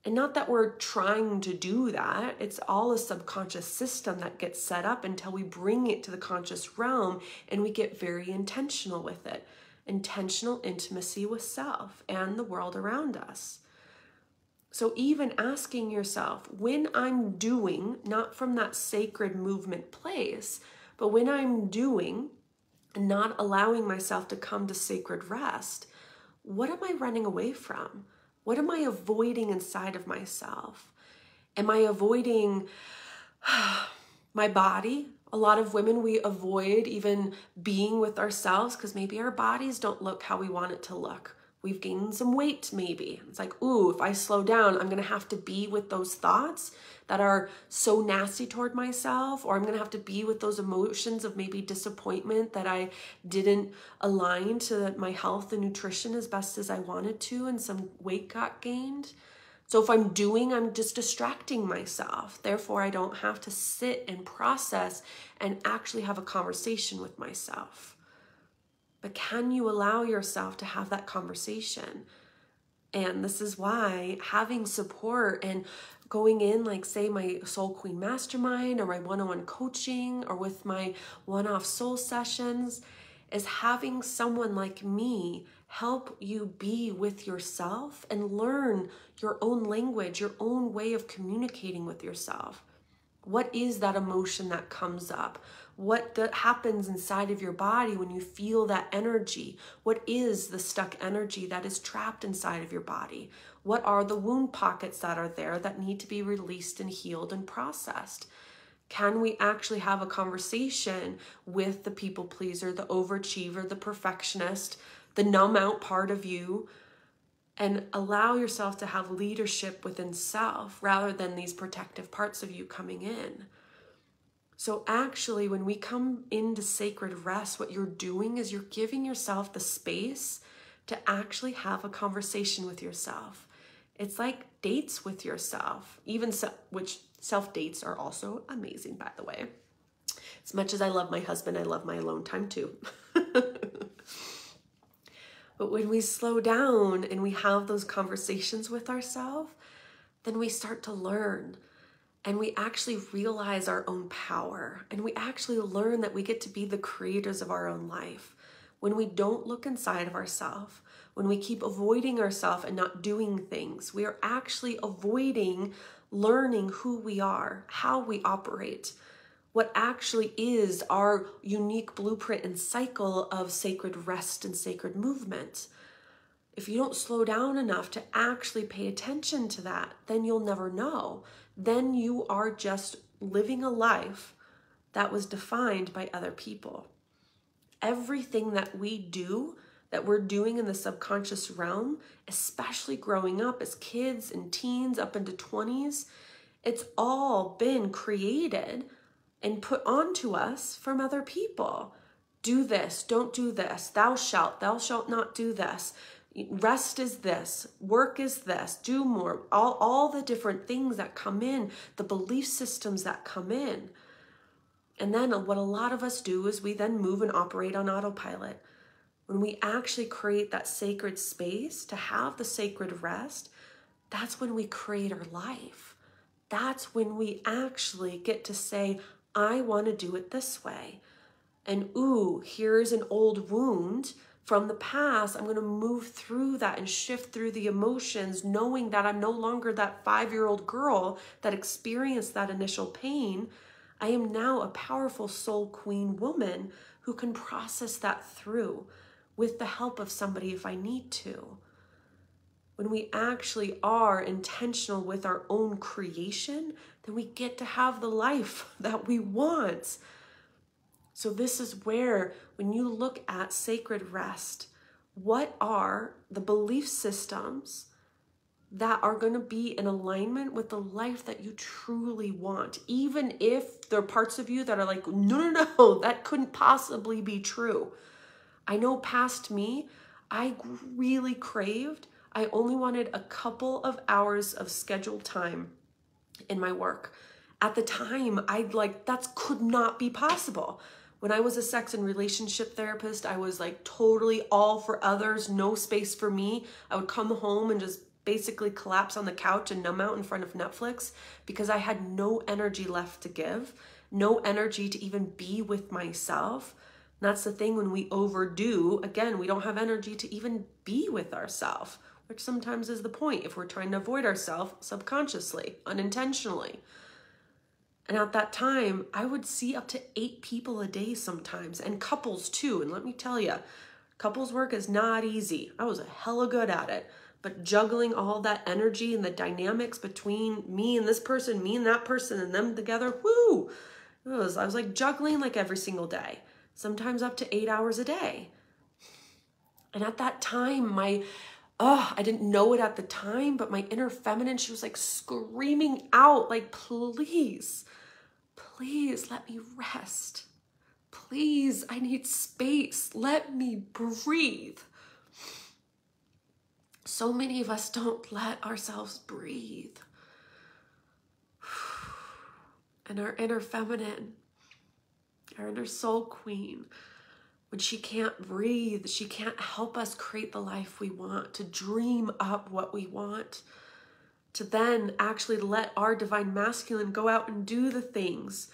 And not that we're trying to do that. It's all a subconscious system that gets set up until we bring it to the conscious realm and we get very intentional with it. Intentional intimacy with self and the world around us. So even asking yourself, when I'm doing, not from that sacred movement place, but when I'm doing and not allowing myself to come to sacred rest, what am I running away from? What am I avoiding inside of myself? Am I avoiding my body? A lot of women, we avoid even being with ourselves because maybe our bodies don't look how we want it to look. We've gained some weight maybe. It's like, ooh, if I slow down, I'm going to have to be with those thoughts that are so nasty toward myself, or I'm going to have to be with those emotions of maybe disappointment that I didn't align to my health and nutrition as best as I wanted to, and some weight got gained. So if I'm doing, I'm just distracting myself. Therefore, I don't have to sit and process and actually have a conversation with myself. But can you allow yourself to have that conversation? And this is why having support and going in, like, say, my Soul Queen Mastermind or my one-on-one coaching or with my one-off soul sessions is having someone like me help you be with yourself and learn your own language, your own way of communicating with yourself. What is that emotion that comes up? What happens inside of your body when you feel that energy? What is the stuck energy that is trapped inside of your body? What are the wound pockets that are there that need to be released and healed and processed? Can we actually have a conversation with the people pleaser, the overachiever, the perfectionist, the numb out part of you, and allow yourself to have leadership within self rather than these protective parts of you coming in? So actually, when we come into sacred rest, what you're doing is you're giving yourself the space to actually have a conversation with yourself. It's like dates with yourself, which self-dates are also amazing, by the way. As much as I love my husband, I love my alone time too. But when we slow down and we have those conversations with ourselves, then we start to learn. And we actually realize our own power. And we actually learn that we get to be the creators of our own life. When we don't look inside of ourselves, when we keep avoiding ourselves and not doing things, we are actually avoiding learning who we are, how we operate, what actually is our unique blueprint and cycle of sacred rest and sacred movement. If you don't slow down enough to actually pay attention to that, then you'll never know. Then you are just living a life that was defined by other people. Everything that we do, that we're doing in the subconscious realm, especially growing up as kids and teens up into 20s, it's all been created and put onto us from other people. Do this, don't do this, thou shalt not do this. Rest is this, work is this, do more, all the different things that come in, the belief systems that come in. And then what a lot of us do is we then move and operate on autopilot. When we actually create that sacred space to have the sacred rest, that's when we create our life. That's when we actually get to say, I want to do it this way. And ooh, here's an old wound from the past. I'm going to move through that and shift through the emotions, knowing that I'm no longer that 5-year-old girl that experienced that initial pain. I am now a powerful soul queen woman who can process that through with the help of somebody if I need to. When we actually are intentional with our own creation, then we get to have the life that we want. So this is where, when you look at sacred rest, what are the belief systems that are going to be in alignment with the life that you truly want? Even if there are parts of you that are like, no, that couldn't possibly be true. I know past me, I really craved, I only wanted a couple of hours of scheduled time in my work. At the time, that could not be possible. When I was a sex and relationship therapist, I was like totally all for others, no space for me. I would come home and just basically collapse on the couch and numb out in front of Netflix because I had no energy left to give, no energy to even be with myself. And that's the thing, when we overdo, again, we don't have energy to even be with ourselves, which sometimes is the point if we're trying to avoid ourselves subconsciously, unintentionally. And at that time, I would see up to 8 people a day sometimes, and couples too. And let me tell you, couples work is not easy. I was hella good at it. But juggling all that energy and the dynamics between me and this person, me and that person, and them together, woo! I was like juggling like every single day, sometimes up to 8 hours a day. And at that time, I didn't know it at the time, but my inner feminine, she was like screaming out, like, please let me rest. Please, I need space. Let me breathe. So many of us don't let ourselves breathe. And our inner feminine, our inner soul queen, when she can't breathe, she can't help us create the life we want, to dream up what we want, to then actually let our divine masculine go out and do the things.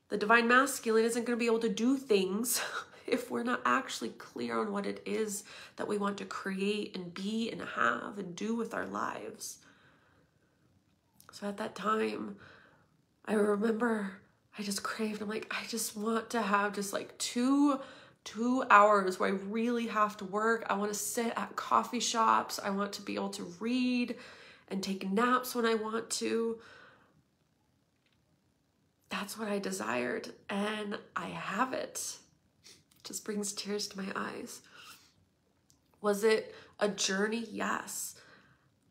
The divine masculine isn't going to be able to do things if we're not actually clear on what it is that we want to create and be and have and do with our lives. So at that time, I remember I just craved, I'm like, I just want to have just like two hours where I really have to work. I want to sit at coffee shops. I want to be able to read and take naps when I want to. That's what I desired, and I have it. It just brings tears to my eyes. Was it a journey? Yes.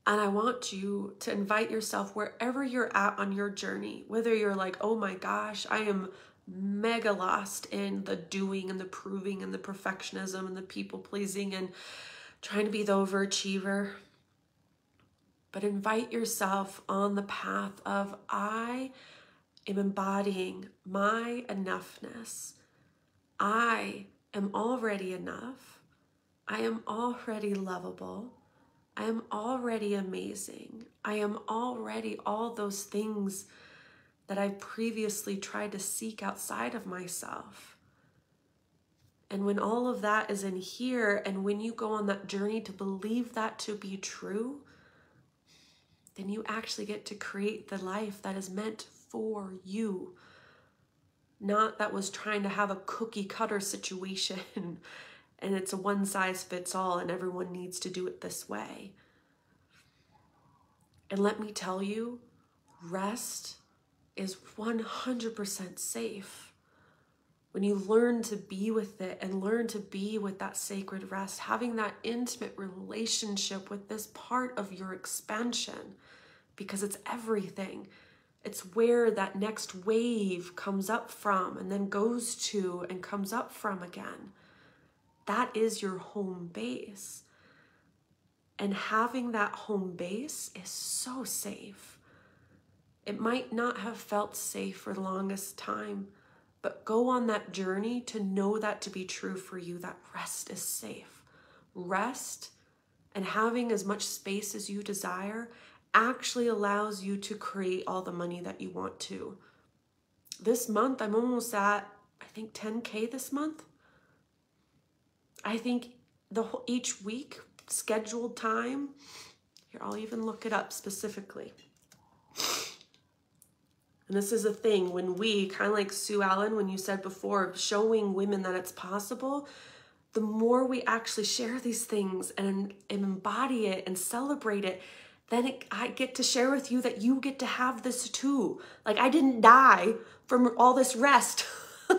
And I want you to invite yourself wherever you're at on your journey, whether you're like, oh my gosh, I am mega lost in the doing and the proving and the perfectionism and the people pleasing and trying to be the overachiever. But invite yourself on the path of, I am embodying my enoughness. I am already enough. I am already lovable. I am already amazing. I am already all those things that I previously tried to seek outside of myself. And when all of that is in here, and when you go on that journey to believe that to be true, then you actually get to create the life that is meant for you. Not that was trying to have a cookie cutter situation and it's a one size fits all and everyone needs to do it this way. And let me tell you, rest is 100% safe. When you learn to be with it and learn to be with that sacred rest, having that intimate relationship with this part of your expansion, because it's everything. It's where that next wave comes up from and then goes to and comes up from again. That is your home base. And having that home base is so safe. It might not have felt safe for the longest time, but go on that journey to know that to be true for you, that rest is safe. Rest and having as much space as you desire actually allows you to create all the money that you want to. This month, I'm almost at, I think 10K this month. I think each week, scheduled time, here, I'll even look it up specifically. And this is a thing when we, kind of like Sue Allen, when you said before, showing women that it's possible, the more we actually share these things and embody it and celebrate it, then I get to share with you that you get to have this too. Like, I didn't die from all this rest.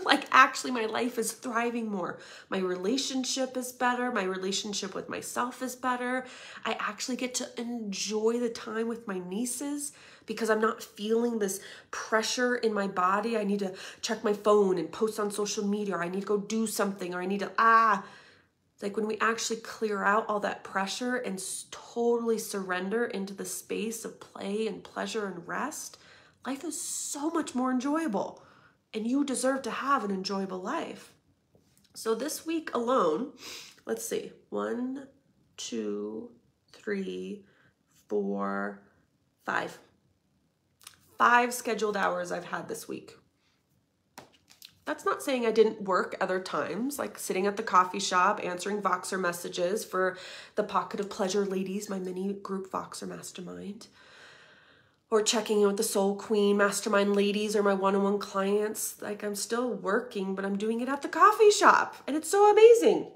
Like, actually, my life is thriving more. My relationship is better. My relationship with myself is better. I actually get to enjoy the time with my nieces because I'm not feeling this pressure in my body. I need to check my phone and post on social media, or I need to go do something, or I need to, like when we actually clear out all that pressure and totally surrender into the space of play and pleasure and rest, life is so much more enjoyable. And you deserve to have an enjoyable life. So this week alone, let's see, 1, 2, 3, 4, 5. 5 scheduled hours I've had this week. That's not saying I didn't work other times, like sitting at the coffee shop, answering Voxer messages for the Pocket of Pleasure ladies, my mini group Voxer mastermind, or checking in with the Soul Queen mastermind ladies or my one-on-one clients. Like, I'm still working, but I'm doing it at the coffee shop, and it's so amazing.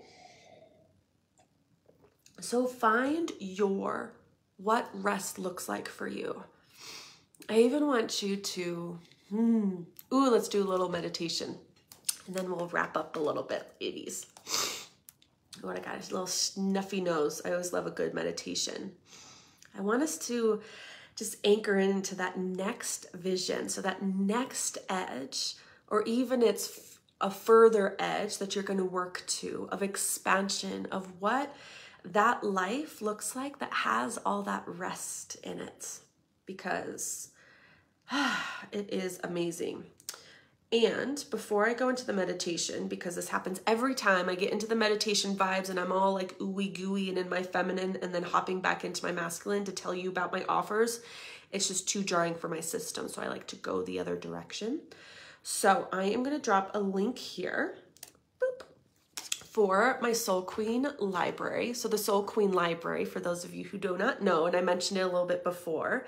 So find what rest looks like for you. I even want you to, let's do a little meditation, and then we'll wrap up a little bit, ladies. What I got is a little snuffy nose. I always love a good meditation. I want us to just anchor into that next vision. So that next edge, or even it's a further edge that you're going to work to, of expansion of what that life looks like that has all that rest in it, because it is amazing. And before I go into the meditation, because this happens every time I get into the meditation vibes and I'm all like ooey gooey and in my feminine and then hopping back into my masculine to tell you about my offers, it's just too jarring for my system. So I like to go the other direction. So I am going to drop a link here for my Soul Queen library. So the Soul Queen library, for those of you who do not know, and I mentioned it a little bit before,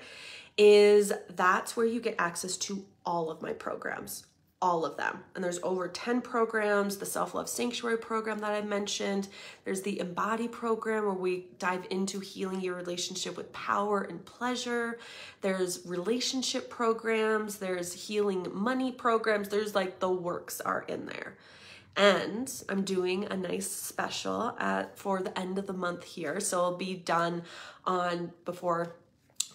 that's where you get access to all of my programs. All of them. And there's over 10 programs, the Self-Love Sanctuary program that I mentioned. There's the Embody program where we dive into healing your relationship with power and pleasure. There's relationship programs. There's healing money programs. There's like the works are in there. And I'm doing a nice special for the end of the month here. So it'll be done before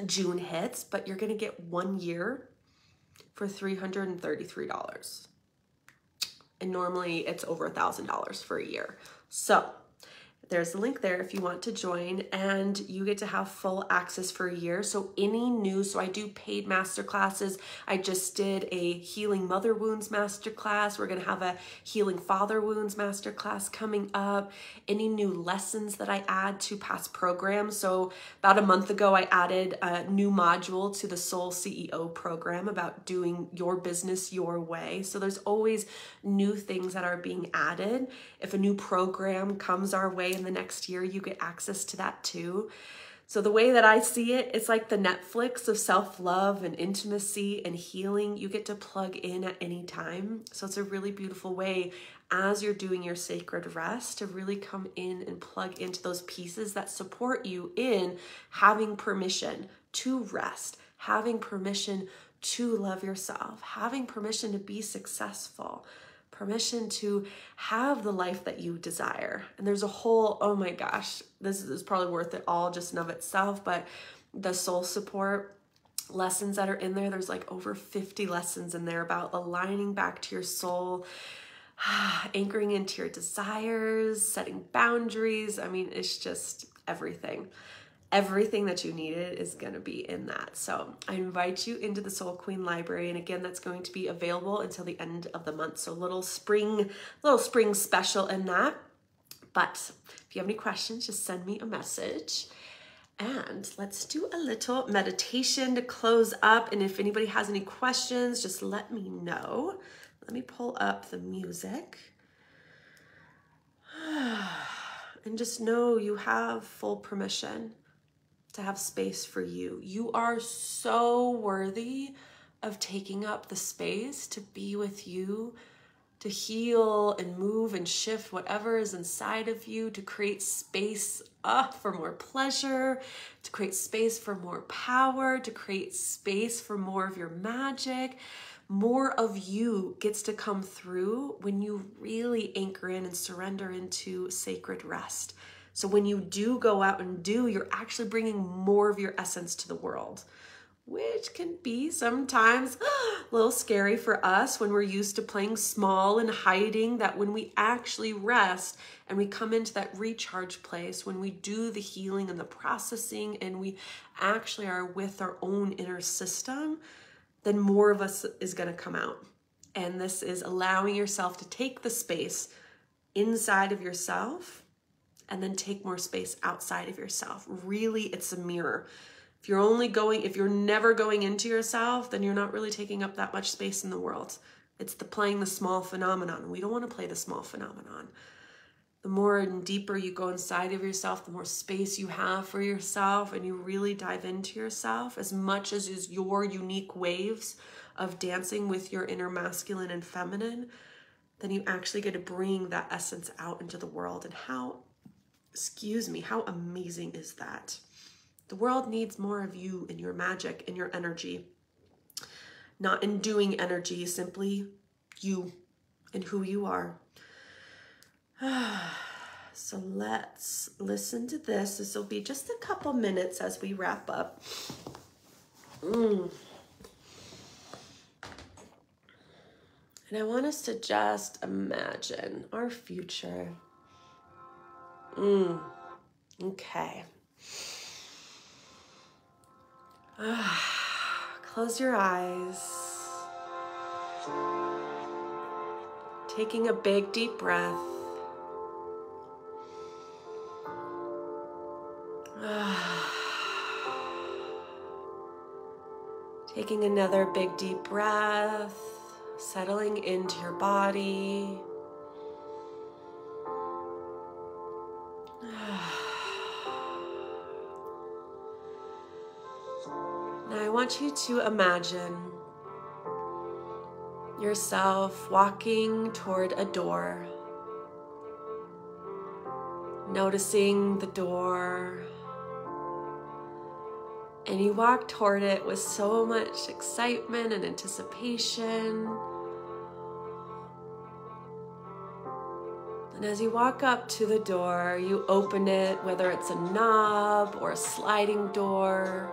June hits, but you're going to get 1 year for $333. And normally it's over $1,000 for a year. So there's a link there if you want to join, and you get to have full access for a year. So any new, so I do paid masterclasses. I just did a healing mother wounds masterclass. We're going to have a healing father wounds masterclass coming up. Any new lessons that I add to past programs. So about a month ago, I added a new module to the Soul CEO program about doing your business your way. So there's always new things that are being added. If a new program comes our way in the next year, you get access to that too. So the way that I see it, it's like the Netflix of self-love and intimacy and healing. You get to plug in at any time. So it's a really beautiful way as you're doing your sacred rest to really come in and plug into those pieces that support you in having permission to rest, having permission to love yourself, having permission to be successful, permission to have the life that you desire. And there's a whole, oh my gosh, this is probably worth it all just in of itself, but the soul support lessons that are in there, there's like over 50 lessons in there about aligning back to your soul, anchoring into your desires, setting boundaries. I mean, it's just everything. everything that you needed is going to be in that. So I invite you into the Soul Queen Library. And again, that's going to be available until the end of the month. So little spring special in that. But if you have any questions, just send me a message. And let's do a little meditation to close up. And if anybody has any questions, just let me know. Let me pull up the music. And just know you have full permission to have space for you. You are so worthy of taking up the space to be with you, to heal and move and shift whatever is inside of you, to create space for more pleasure, to create space for more power, to create space for more of your magic. More of you gets to come through when you really anchor in and surrender into sacred rest. So when you do go out and do, you're actually bringing more of your essence to the world, which can be sometimes a little scary for us when we're used to playing small and hiding. That when we actually rest and we come into that recharge place, when we do the healing and the processing and we actually are with our own inner system, then more of us is going to come out. And this is allowing yourself to take the space inside of yourself and then take more space outside of yourself. Really, it's a mirror. If you're never going into yourself, then you're not really taking up that much space in the world. It's playing the small phenomenon. We don't want to play the small phenomenon. The more and deeper you go inside of yourself, the more space you have for yourself, and you really dive into yourself as much as is your unique waves of dancing with your inner masculine and feminine, then you actually get to bring that essence out into the world. And how amazing is that? The world needs more of you and your magic and your energy. Not in doing energy, simply you and who you are. So let's listen to this. This will be just a couple minutes as we wrap up. And I want us to just imagine our future. Okay. Close your eyes. Taking a big, deep breath. Taking another big, deep breath, settling into your body. Now I want you to imagine yourself walking toward a door, noticing the door, and you walk toward it with so much excitement and anticipation. And as you walk up to the door, you open it, whether it's a knob or a sliding door.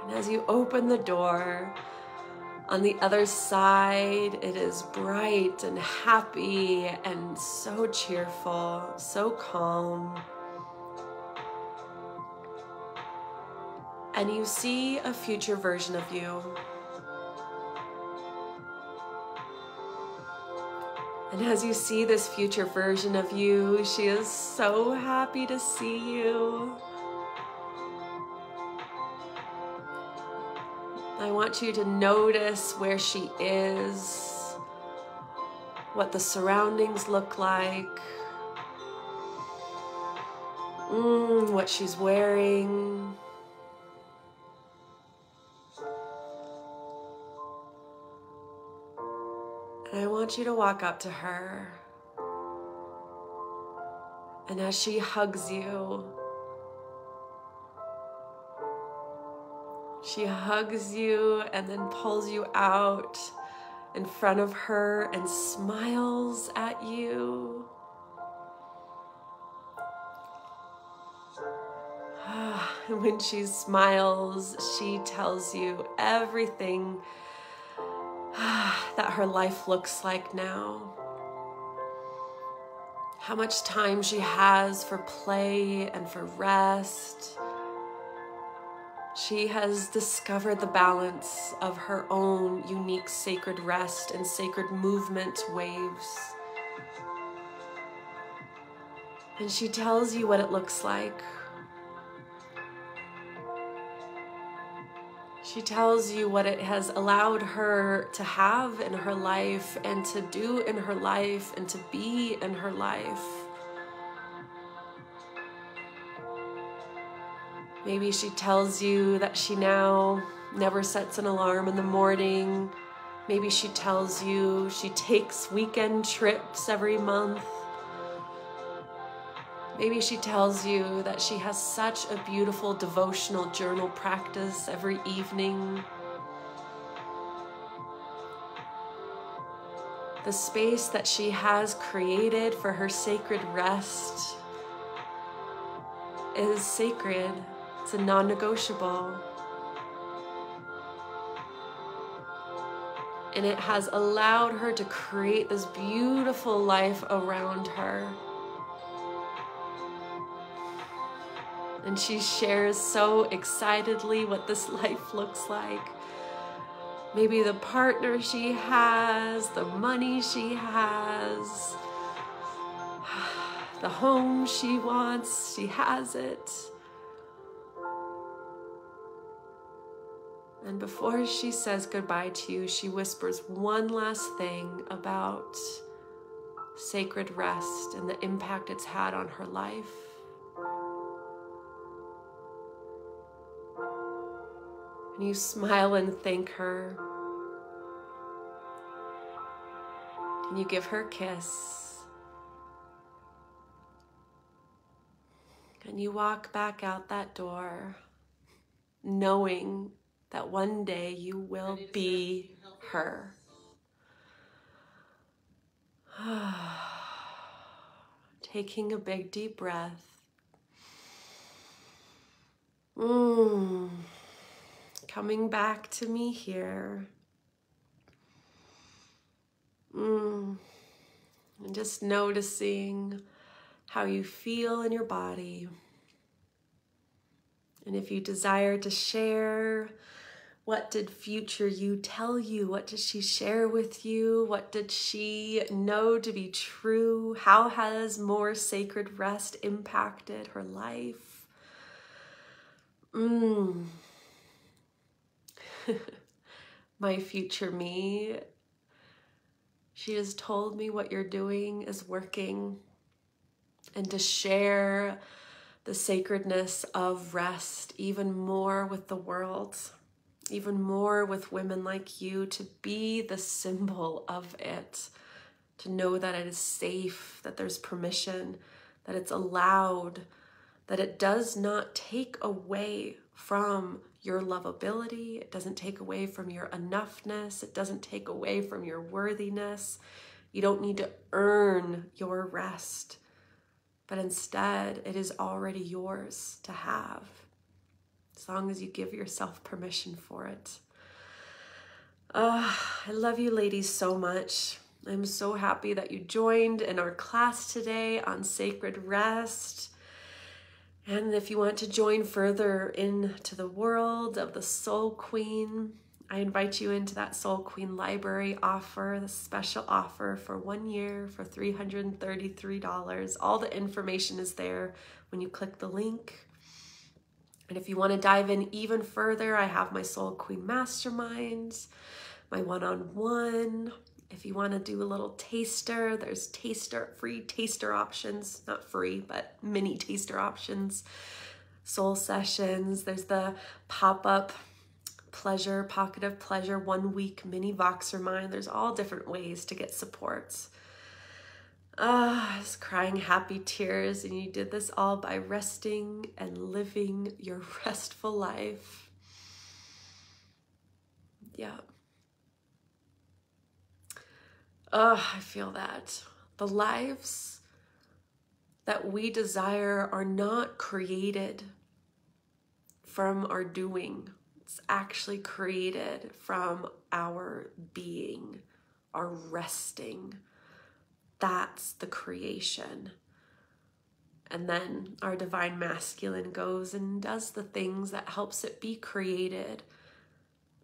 And as you open the door, on the other side, it is bright and happy and so cheerful, so calm. And you see a future version of you. And as you see this future version of you, she is so happy to see you. I want you to notice where she is, what the surroundings look like, what she's wearing. And I want you to walk up to her. And as she hugs you, she hugs you and then pulls you out in front of her and smiles at you. And when she smiles, she tells you everything that her life looks like now. how much time she has for play and for rest. She has discovered the balance of her own unique sacred rest and sacred movement waves. And she tells you what it looks like. She tells you what it has allowed her to have in her life and to do in her life and to be in her life. Maybe she tells you that she now never sets an alarm in the morning. Maybe she tells you she takes weekend trips every month. Maybe she tells you that she has such a beautiful devotional journal practice every evening. The space that she has created for her sacred rest is sacred. It's a non-negotiable. And it has allowed her to create this beautiful life around her. And she shares so excitedly what this life looks like. Maybe the partner she has, the money she has, the home she wants, she has it. And before she says goodbye to you, she whispers one last thing about sacred rest and the impact it's had on her life. And you smile and thank her. And you give her a kiss. And you walk back out that door, knowing that one day you will be her. Taking a big deep breath. Coming back to me here. And just noticing how you feel in your body. And if you desire to share, what did future you tell you? What did she share with you? What did she know to be true? How has more sacred rest impacted her life? My future me, she has told me what you're doing is working, and to share the sacredness of rest even more with the world, even more with women like you, to be the symbol of it, to know that it is safe, that there's permission, that it's allowed, that it does not take away from your lovability, it doesn't take away from your enoughness, it doesn't take away from your worthiness. You don't need to earn your rest, but instead it is already yours to have, as long as you give yourself permission for it. I love you ladies so much. I'm so happy that you joined in our class today on sacred rest. And if you want to join further into the world of the Soul Queen, I invite you into that Soul Queen library offer, the special offer for 1 year for $333. All the information is there when you click the link. And if you want to dive in even further, I have my Soul Queen Masterminds, my one-on-one. If you want to do a little taster, there's free taster options, not free, but mini taster options, soul sessions. There's the pop-up pleasure, pocket of pleasure, 1 week mini Voxer. There's all different ways to get supports. I was crying happy tears, and you did this all by resting and living your restful life. Yeah. I feel that. The lives that we desire are not created from our doing. It's actually created from our being, our resting. That's the creation. And then our divine masculine goes and does the things that helps it be created.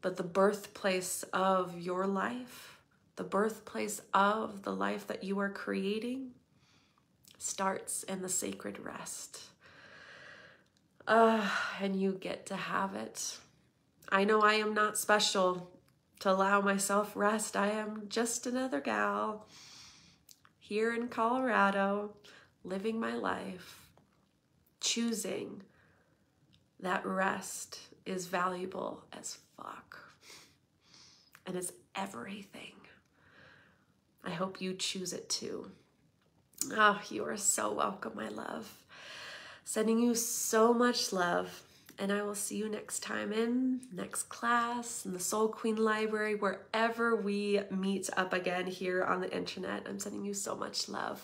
But the birthplace of your life, the birthplace of the life that you are creating, starts in the sacred rest. And you get to have it. I know I am not special to allow myself rest. I am just another gal here in Colorado, living my life, choosing that rest is valuable as fuck and is everything. I hope you choose it too. Oh, you are so welcome, my love. Sending you so much love, and I will see you next time in next class, in the Soul Queen Library, wherever we meet up again here on the internet. I'm sending you so much love.